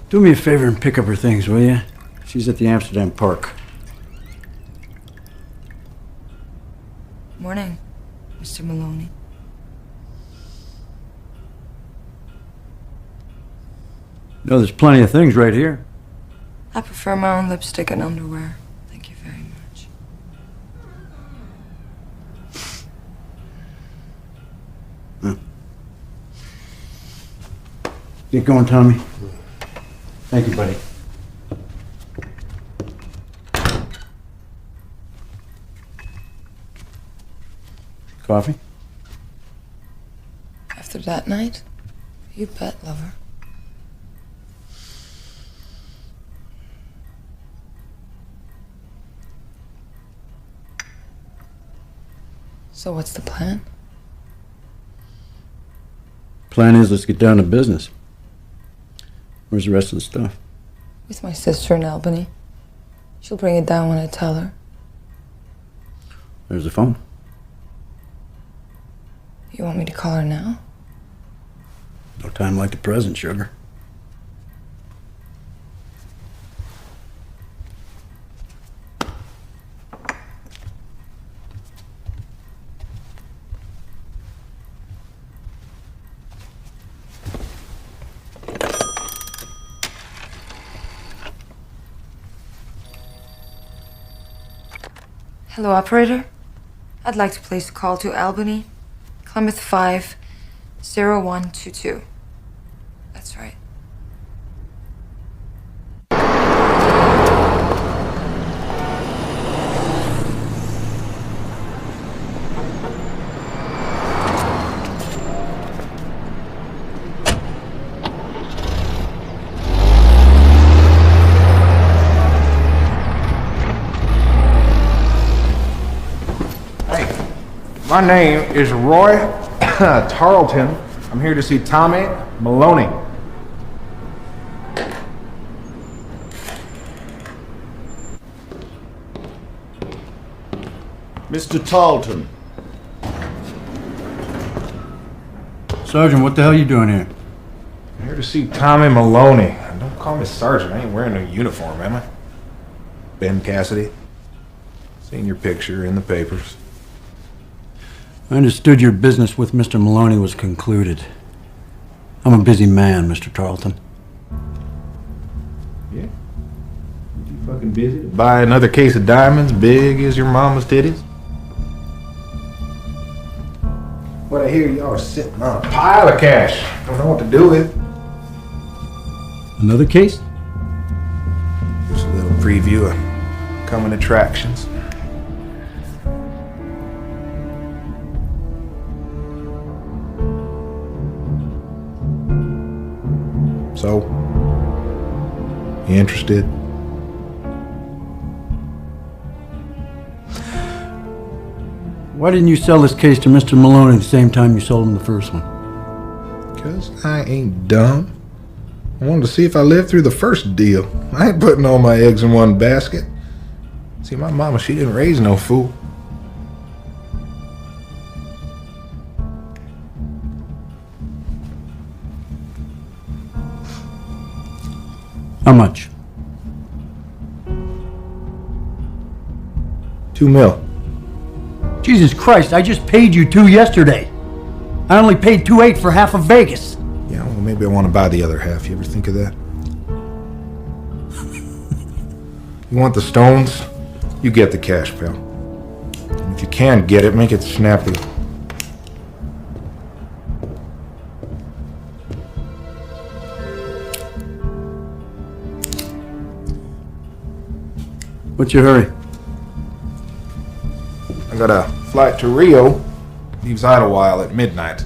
Do me a favor and pick up her things, will you? She's at the Amsterdam Park. Morning, Mr. Maloney. No, there's plenty of things right here. I prefer my own lipstick and underwear. Thank you very much. Get going, Tommy. Thank you, buddy. Coffee? After that night? You bet, lover. So what's the plan? Plan is, let's get down to business. Where's the rest of the stuff? With my sister in Albany. She'll bring it down when I tell her. There's the phone. You want me to call her now? No time like the present, sugar. Hello, operator. I'd like to place a call to Albany, Plymouth 50122. That's right. My name is Roy Tarleton. I'm here to see Tommy Maloney. Mr. Tarleton. Sergeant, what the hell are you doing here? I'm here to see Tommy Maloney. And don't call me Sergeant. I ain't wearing a uniform, am I? Ben Cassidy. Seen your picture in the papers. I understood your business with Mr. Maloney was concluded. I'm a busy man, Mr. Tarleton. Yeah? You fucking busy to buy another case of diamonds big as your mama's titties? What I hear y'all are sitting on a pile of cash. Don't know what to do with it. Another case? Just a little preview of coming attractions. So, you interested? Why didn't you sell this case to Mr. Maloney the same time you sold him the first one? Because I ain't dumb. I wanted to see if I lived through the first deal. I ain't putting all my eggs in one basket. See, my mama, she didn't raise no fool. How much? $2 million. Jesus Christ, I just paid you $2 yesterday. I only paid $2.8 for half of Vegas. Yeah, well, maybe I want to buy the other half. You ever think of that? You want the stones? You get the cash, pal. And if you can get it, make it snappy. What's your hurry? I got a flight to Rio. Leaves Idlewild at midnight.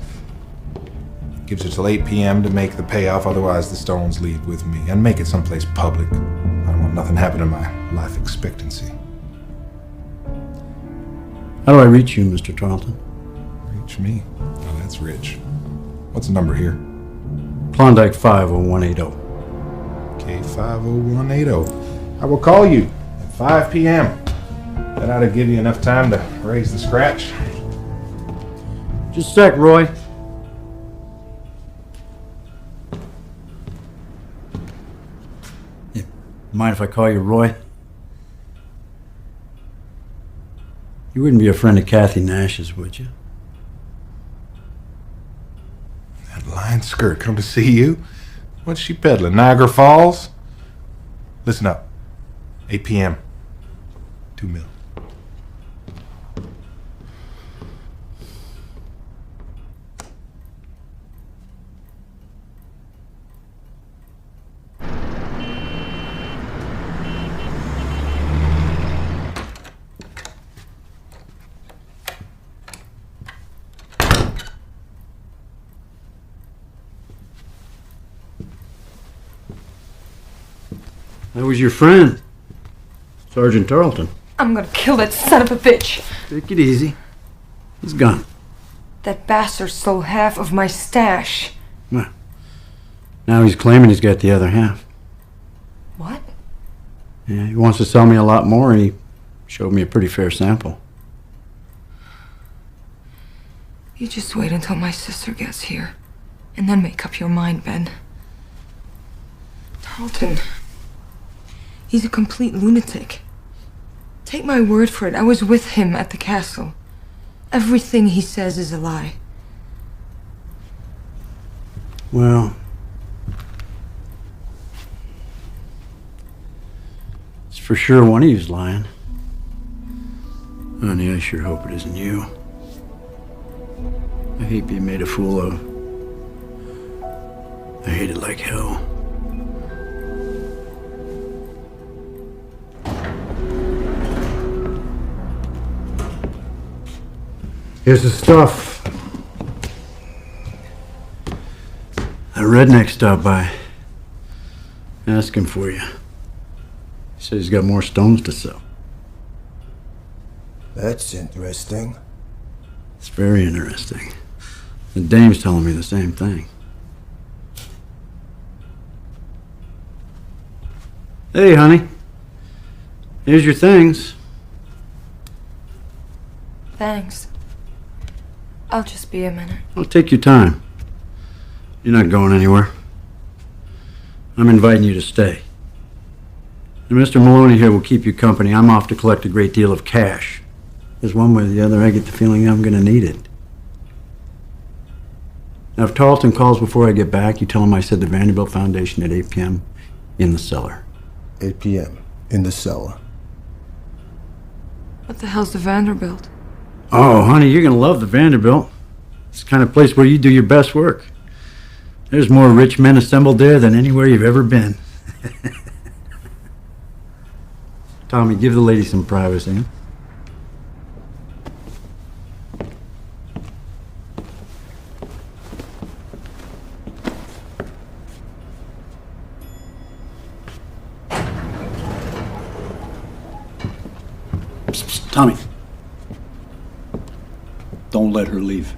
Gives it till 8 p.m. to make the payoff, otherwise the stones leave with me. And make it someplace public. I don't want nothing happen to my life expectancy. How do I reach you, Mr. Tarleton? Reach me? Oh, that's rich. What's the number here? Klondike 50180. Okay, 50180. I will call you at 5 p.m. That ought to give you enough time to raise the scratch. Just a sec, Roy. Yeah, mind if I call you Roy? You wouldn't be a friend of Kathy Nash's, would you? That line skirt come to see you? What's she peddling? Niagara Falls? Listen up. 8 p.m. $2 million. That was your friend, Sergeant Tarleton. I'm gonna kill that son of a bitch. Take it easy. He's gone. That bastard stole half of my stash. Well, now he's claiming he's got the other half. What? Yeah, he wants to sell me a lot more, and he showed me a pretty fair sample. You just wait until my sister gets here, and then make up your mind, Ben. Tarleton. He's a complete lunatic. Take my word for it, I was with him at the castle. Everything he says is a lie. Well, it's for sure one of you's lying. Honey, I sure hope it isn't you. I hate being made a fool of. I hate it like hell. Here's the stuff. A redneck stopped by. Asking for you. He said he's got more stones to sell. That's interesting. It's very interesting. The dame's telling me the same thing. Hey, honey. Here's your things. Thanks. I'll just be a minute. Well, take your time. You're not going anywhere. I'm inviting you to stay. And Mr. Maloney here will keep you company. I'm off to collect a great deal of cash. Because one way or the other, I get the feeling I'm going to need it. Now, if Tarleton calls before I get back, you tell him I said the Vanderbilt Foundation at 8 p.m. in the cellar. 8 p.m. in the cellar. What the hell's the Vanderbilt? Oh, honey, you're going to love the Vanderbilt. It's the kind of place where you do your best work. There's more rich men assembled there than anywhere you've ever been. Tommy, give the lady some privacy. Huh? Psst, psst, Tommy. Don't let her leave.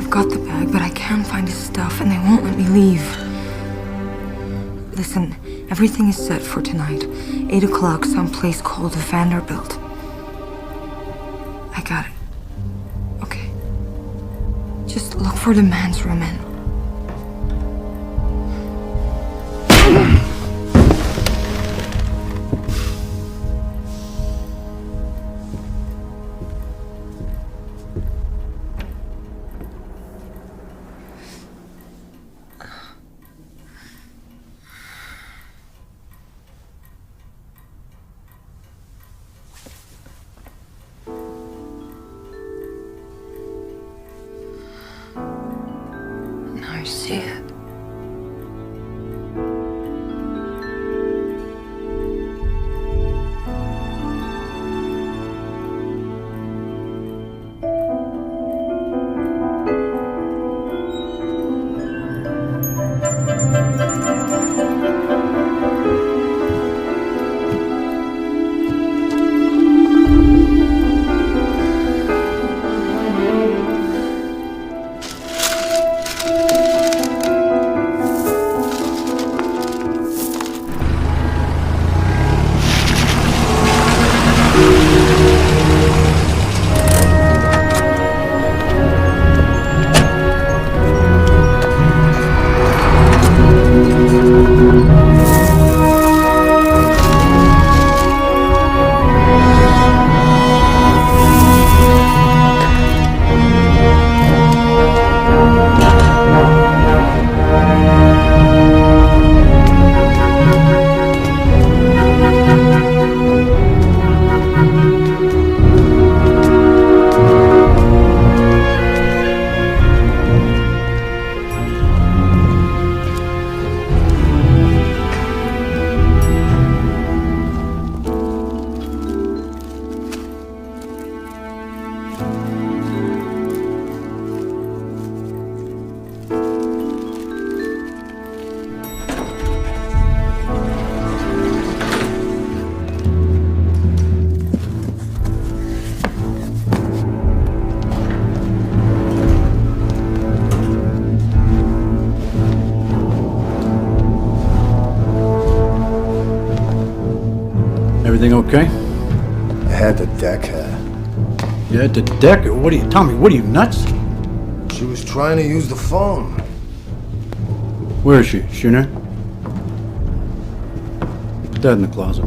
Got the bag, but I can't find his stuff, and they won't let me leave. Listen, everything is set for tonight. 8 o'clock, someplace called the Vanderbilt. I got it. Okay. Just look for the man's room and... see it. Everything okay? I had to deck her. You had to deck her? What are you, Tommy, what are you, nuts? She was trying to use the phone. Where is she? Is she in there? Put that in the closet.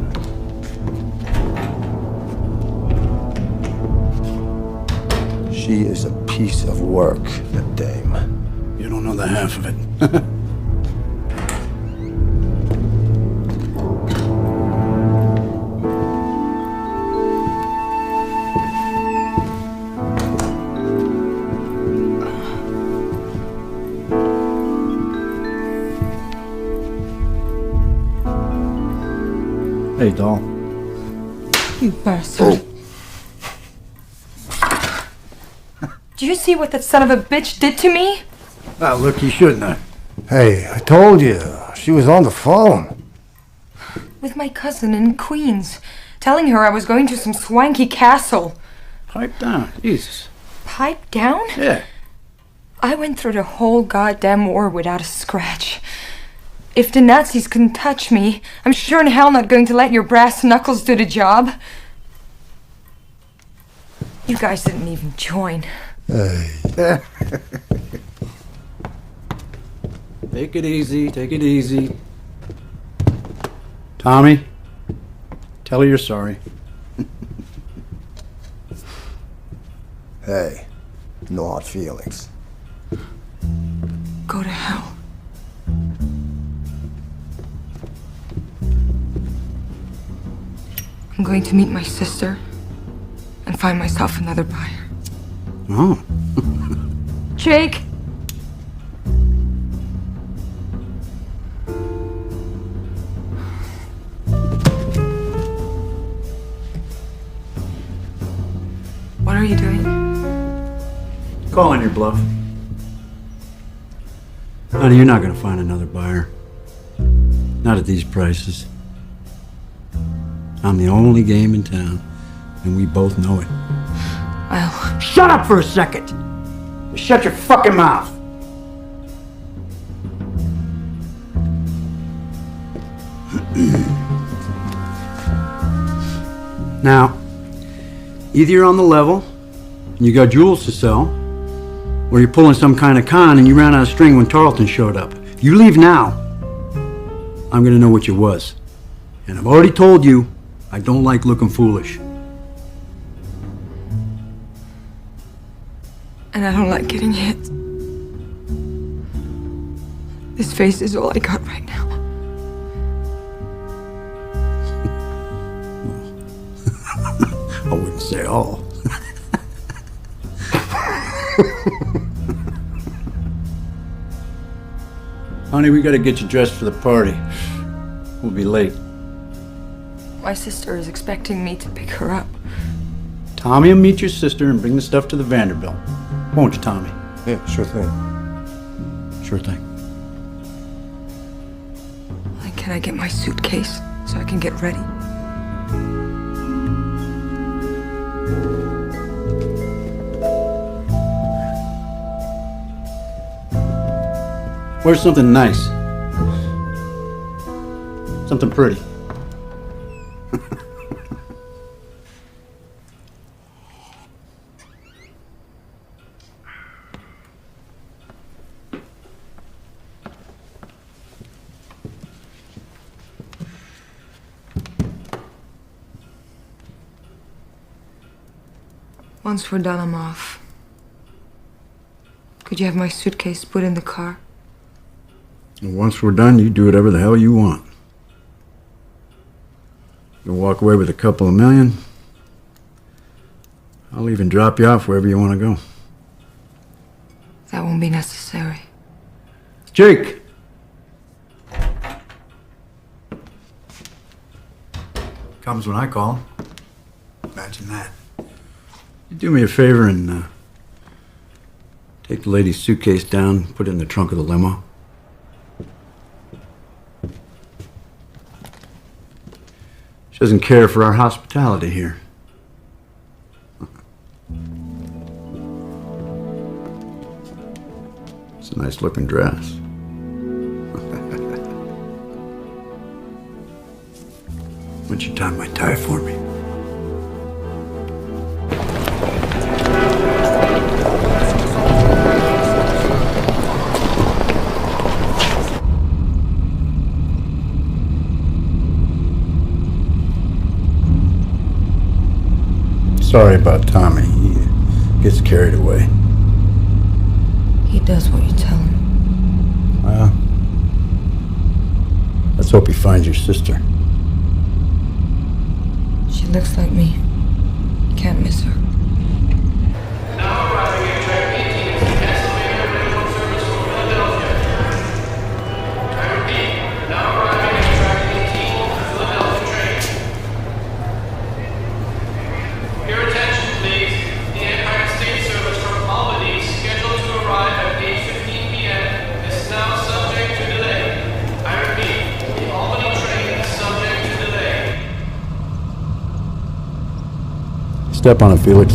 She is a piece of work, that dame. You don't know the half of it. Hey, doll. You bastard. Do you see what that son of a bitch did to me? Ah, look, you shouldn't have. Hey, I told you. She was on the phone. With my cousin in Queens, telling her I was going to some swanky castle. Pipe down, Jesus. Pipe down? Yeah. I went through the whole goddamn war without a scratch. If the Nazis couldn't touch me, I'm sure in hell not going to let your brass knuckles do the job. You guys didn't even join. Hey. Take it easy, take it easy. Tommy, tell her you're sorry. Hey, no hard feelings. Go to hell. I'm going to meet my sister and find myself another buyer. Oh. Jake! What are you doing? Calling your bluff. Honey, you're not gonna find another buyer. Not at these prices. I'm the only game in town, and we both know it. I'll... Shut up for a second! Shut your fucking mouth! Now, either you're on the level, and you got jewels to sell, or you're pulling some kind of con and you ran out of string when Tarleton showed up. If you leave now, I'm gonna know what you was. And I've already told you, I don't like looking foolish. And I don't like getting hit. This face is all I got right now. I wouldn't say all. Honey, we gotta get you dressed for the party. We'll be late. My sister is expecting me to pick her up. Tommy will meet your sister and bring the stuff to the Vanderbilt. Won't you, Tommy? Yeah, sure thing. Sure thing. Like, can I get my suitcase so I can get ready? Where's something nice? Something pretty. Once we're done, I'm off. Could you have my suitcase put in the car? And once we're done, you do whatever the hell you want. You'll walk away with a couple of million. I'll even drop you off wherever you want to go. That won't be necessary. Jake! Comes when I call him. Imagine that. You do me a favor and take the lady's suitcase down, put it in the trunk of the limo. She doesn't care for our hospitality here. It's a nice looking dress. Why don't you tie my tie for me? Sorry about Tommy. He gets carried away. He does what you tell him. Well, let's hope he finds your sister. She looks like me. Can't miss her. Step on it, Felix.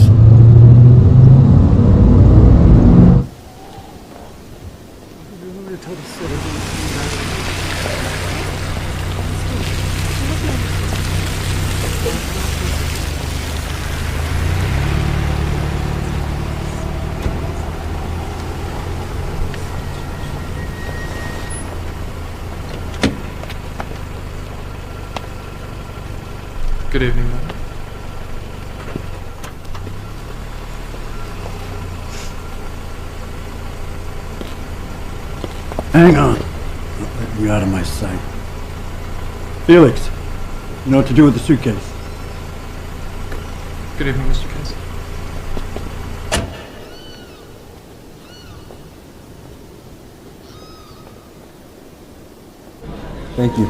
Good evening, madam. Hang on. Don't let me out of my sight. Felix, you know what to do with the suitcase. Good evening, Mr. Casey. Thank you.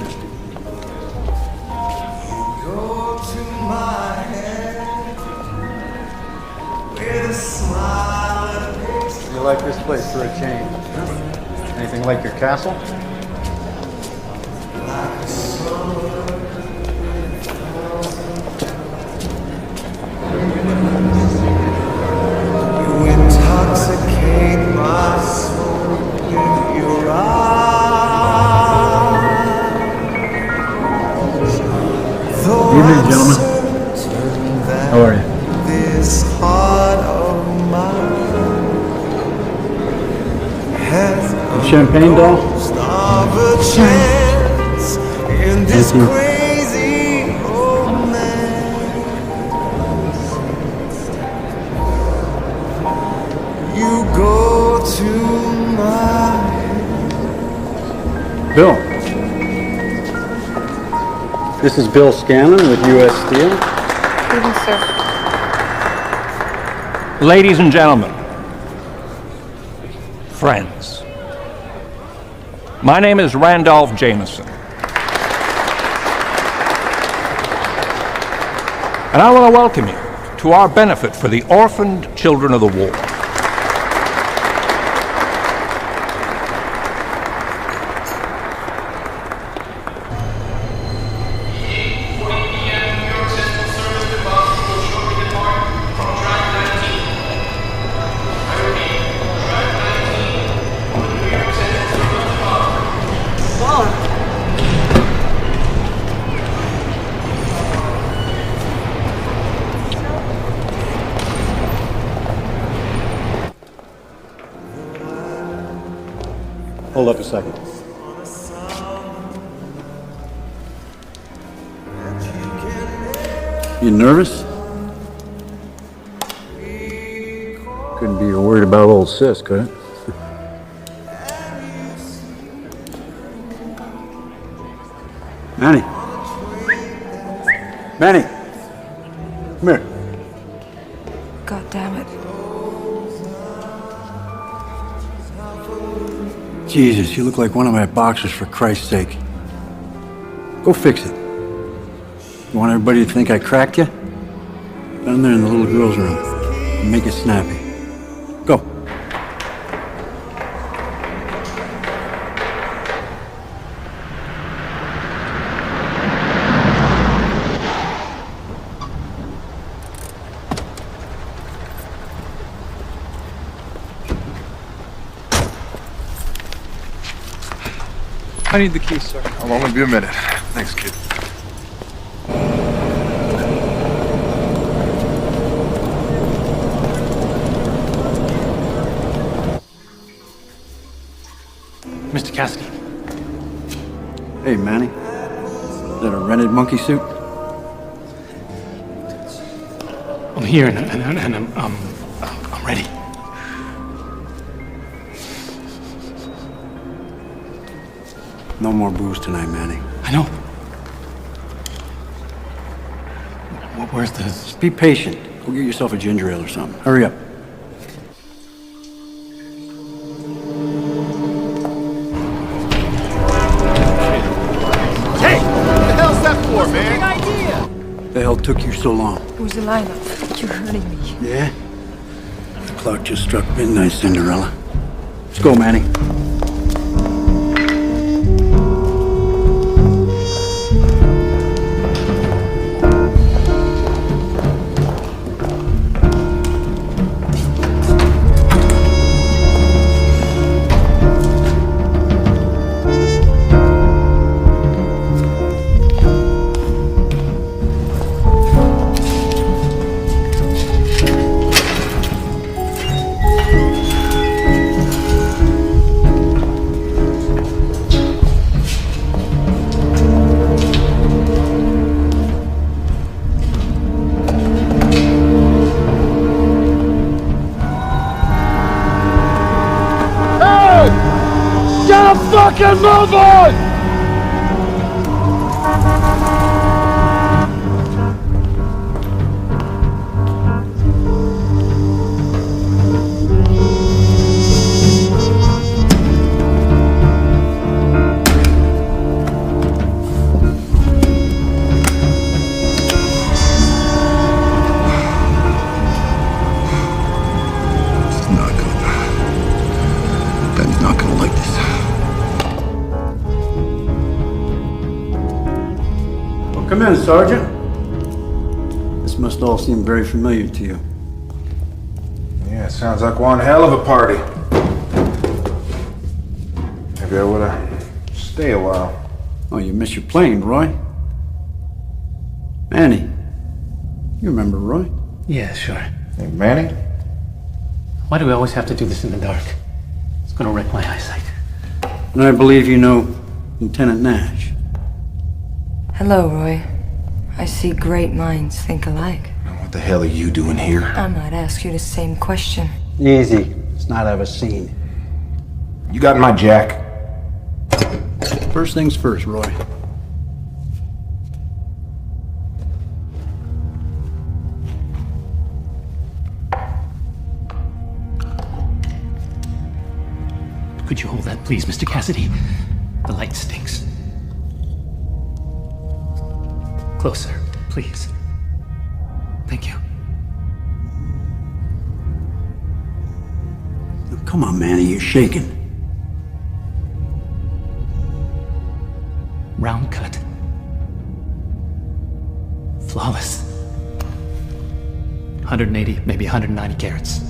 You like this place for a change? Anything like your castle? You intoxicate my soul with your eyes. Evening, gentlemen. How are you? This heart of mine has Champagne doll? of a chance in this Thank you. crazy romance. You go to my Bill. This is Bill Scanlon with U.S. Steel. Evening, sir. Ladies and gentlemen, friends, My name is Randolph Jameson. And I want to welcome you to our benefit for the orphaned children of the war. Hold up a second. You nervous? Couldn't be worried about old sis, could it? Manny. Manny. Come here. God damn it. Jesus, you look like one of my boxers, for Christ's sake. Go fix it. You want everybody to think I cracked you? Down there in the little girl's room. And make it snappy. Go. I need the keys, sir. I'll only be a minute. Thanks, kid. Mr. Cassidy. Hey, Manny. Is that a rented monkey suit? I'm here and I'm ready. No more booze tonight, Manny. I know. Where's the... Just be patient. Go get yourself a ginger ale or something. Hurry up. Hey! What the hell's that for, man? Idea! The hell took you so long? It was the lineup. You're hurting me. Yeah? The clock just struck midnight, Cinderella. Let's go, Manny. Fucking move on! Come in, Sergeant. This must all seem very familiar to you. Yeah, sounds like one hell of a party. Maybe I oughta stay a while. Oh, you missed your plane, Roy. Manny. You remember Roy? Yeah, sure. Hey, Manny? Why do we always have to do this in the dark? It's gonna wreck my eyesight. And I believe you know Lieutenant Nash. Hello, Roy. I see great minds think alike. What the hell are you doing here? I might ask you the same question. Easy. Let's not have a scene. You got my jack. First things first, Roy. Could you hold that, please, Mr. Cassidy? The light stinks. Closer, please. Thank you. Come on, man, are you shaking? Round cut. Flawless. 180, maybe 190 carats.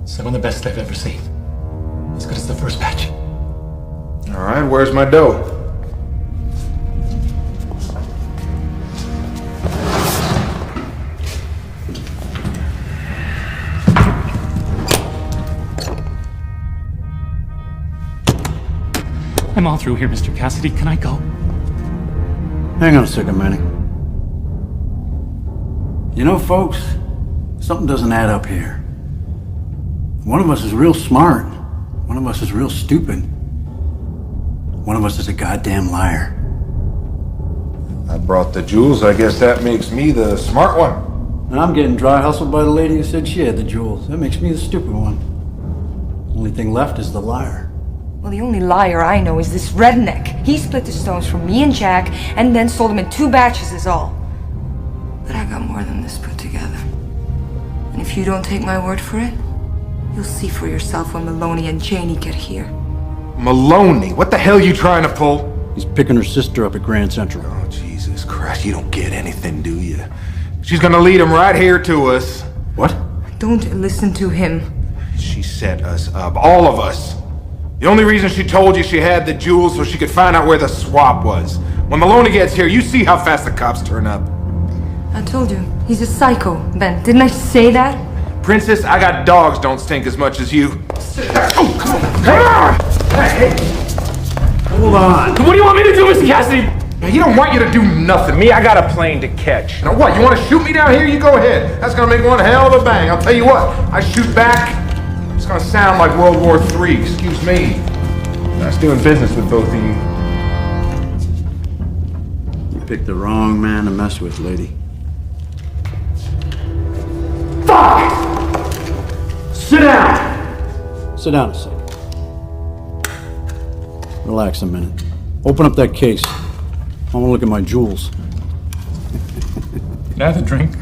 Some of the best I've ever seen. As good as the first batch. All right, where's my dough? I'm all through here, Mr. Cassidy. Can I go? Hang on a second, Manny. You know, folks, something doesn't add up here. One of us is real smart. One of us is real stupid. One of us is a goddamn liar. I brought the jewels. I guess that makes me the smart one. And I'm getting dry hustled by the lady who said she had the jewels. That makes me the stupid one. Only thing left is the liar. Well, the only liar I know is this redneck. He split the stones from me and Jack, and then sold them in 2 batches is all. But I got more than this put together. And if you don't take my word for it, you'll see for yourself when Maloney and Janie get here. Maloney? What the hell are you trying to pull? He's picking her sister up at Grand Central. Oh, Jesus Christ, you don't get anything, do you? She's gonna lead him right here to us. What? Don't listen to him. She set us up, all of us. The only reason she told you she had the jewels so she could find out where the swap was. When Maloney gets here, you see how fast the cops turn up. I told you, he's a psycho, Ben. Didn't I say that? Princess, I got dogs don't stink as much as you. Oh, come on. Come on! Hey, hold on. What do you want me to do, Mr. Cassidy? He don't want you to do nothing. Me, I got a plane to catch. Now what, you want to shoot me down here? You go ahead. That's gonna make one hell of a bang. I'll tell you what, I shoot back, it's gonna sound like World War III, excuse me. Nice doing business with both of you. You picked the wrong man to mess with, lady. Fuck! Sit down! Sit down a second. Relax a minute. Open up that case. I want to look at my jewels. Can I have a drink?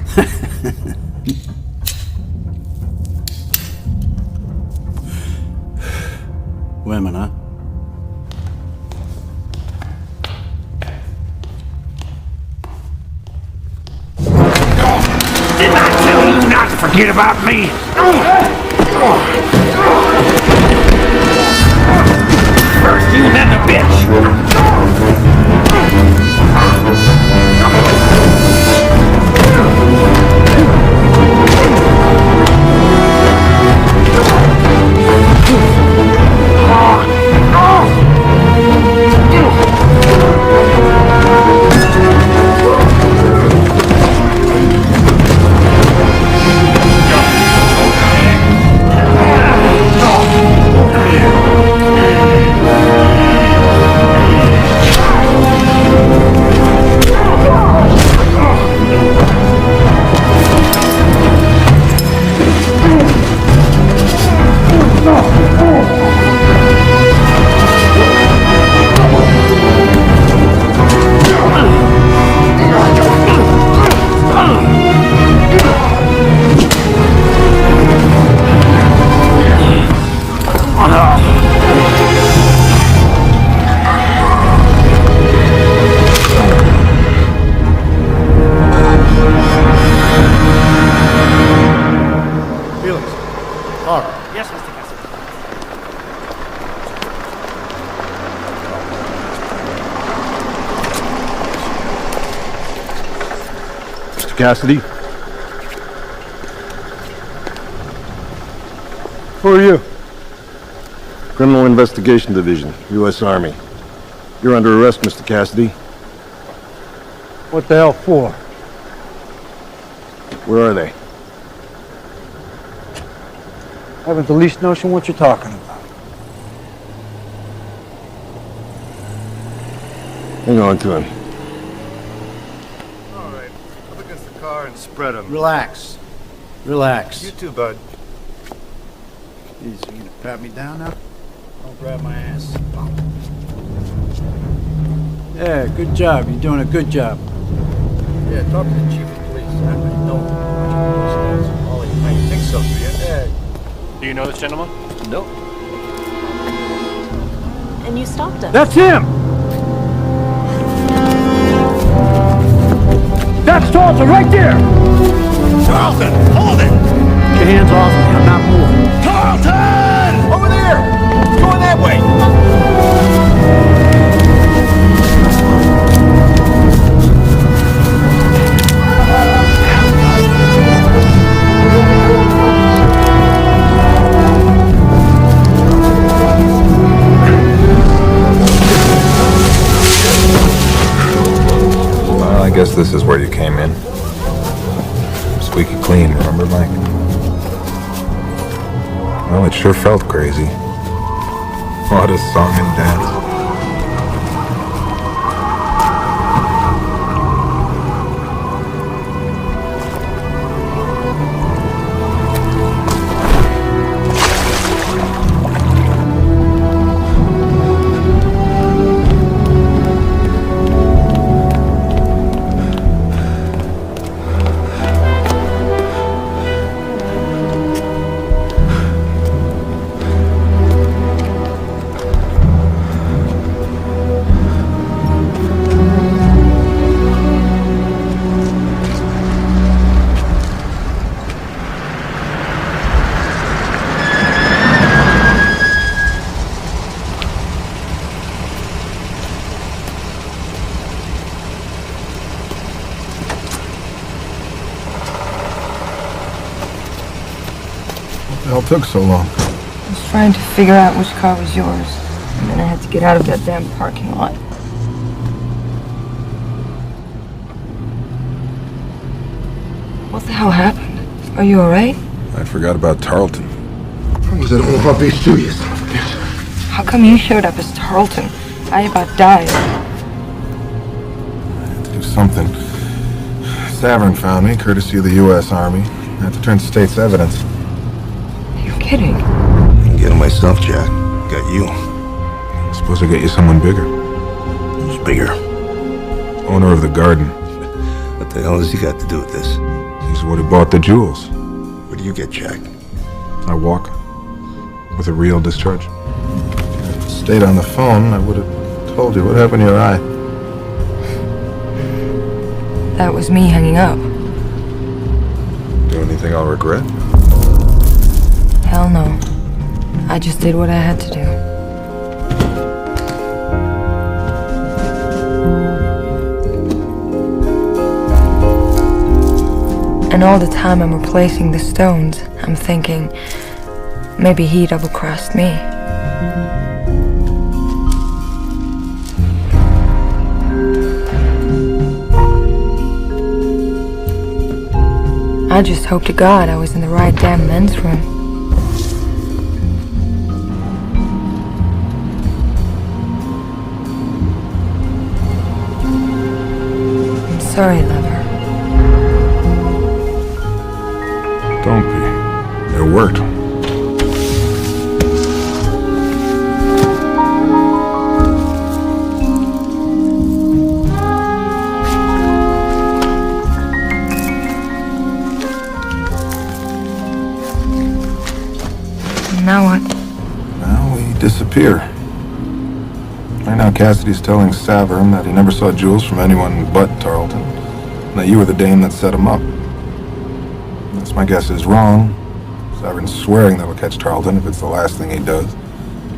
Women, huh? Didn't I tell you not to forget about me? First you, then the bitch. Yes, Mr. Cassidy. Mr. Cassidy? Who are you? Criminal Investigation Division, U.S. Army. You're under arrest, Mr. Cassidy. What the hell for? Where are they? I haven't the least notion what you're talking about. Hang on to him. All right. Up against the car and spread them. Relax. Relax. You too, bud. Jeez, you gonna pat me down now? Don't grab my ass. Yeah, good job. You're doing a good job. Yeah, talk to the chief of police. I know. Ollie, I think so, do you? Yeah. Do you know this gentleman? Nope. And you stopped him. That's him! That's Tarleton right there! Tarleton, hold it! Get your hands off me. I'm not moving. Tarleton! Over there! Going that way! Well, I guess this is where you came in. Squeaky clean, remember, Mike? Well, it sure felt crazy. What a song and dance. What the hell took so long? I was trying to figure out which car was yours, and then I had to get out of that damn parking lot. What the hell happened? Are you alright? I forgot about Tarleton. Was it all about these two, you son of a bitch? How come you showed up as Tarleton? I about died. Do something. Savern found me, courtesy of the U.S. Army. I had to turn state's evidence. You're kidding. Didn't get him myself, Jack. Got you. Supposed to get you someone bigger. Who's bigger? Owner of the garden. What the hell has he got to do with this? He's the one who bought the jewels. What do you get, Jack? I walk. With a real discharge. If I stayed on the phone, I would have told you what happened to your eye. That was me hanging up. Do anything I'll regret? Hell no. I just did what I had to do. And all the time I'm replacing the stones, I'm thinking, maybe he double-crossed me. I just hope to God I was in the right damn men's room. I'm sorry, lover. Don't be. It worked. Now what? Now we disappear. Right now Cassidy's telling Savern that he never saw jewels from anyone but Tarleton. And that you were the dame that set him up. Unless my guess is wrong, Savern's swearing that we'll catch Tarleton if it's the last thing he does.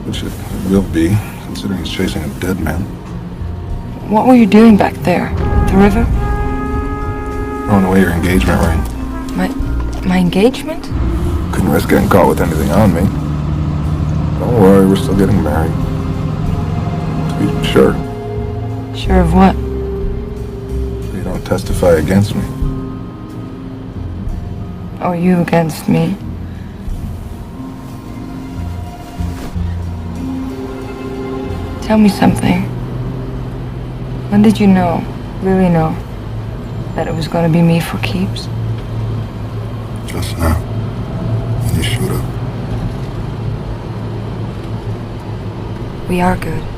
Which it will be, considering he's chasing a dead man. What were you doing back there? At the river? Throwing away your engagement ring. My engagement? Couldn't risk getting caught with anything on me. Don't worry, we're still getting married. To be sure. Sure of what? You don't testify against me. Or you against me? Tell me something. When did you know, really know, that it was going to be me for keeps? Just now. When you showed up. We are good.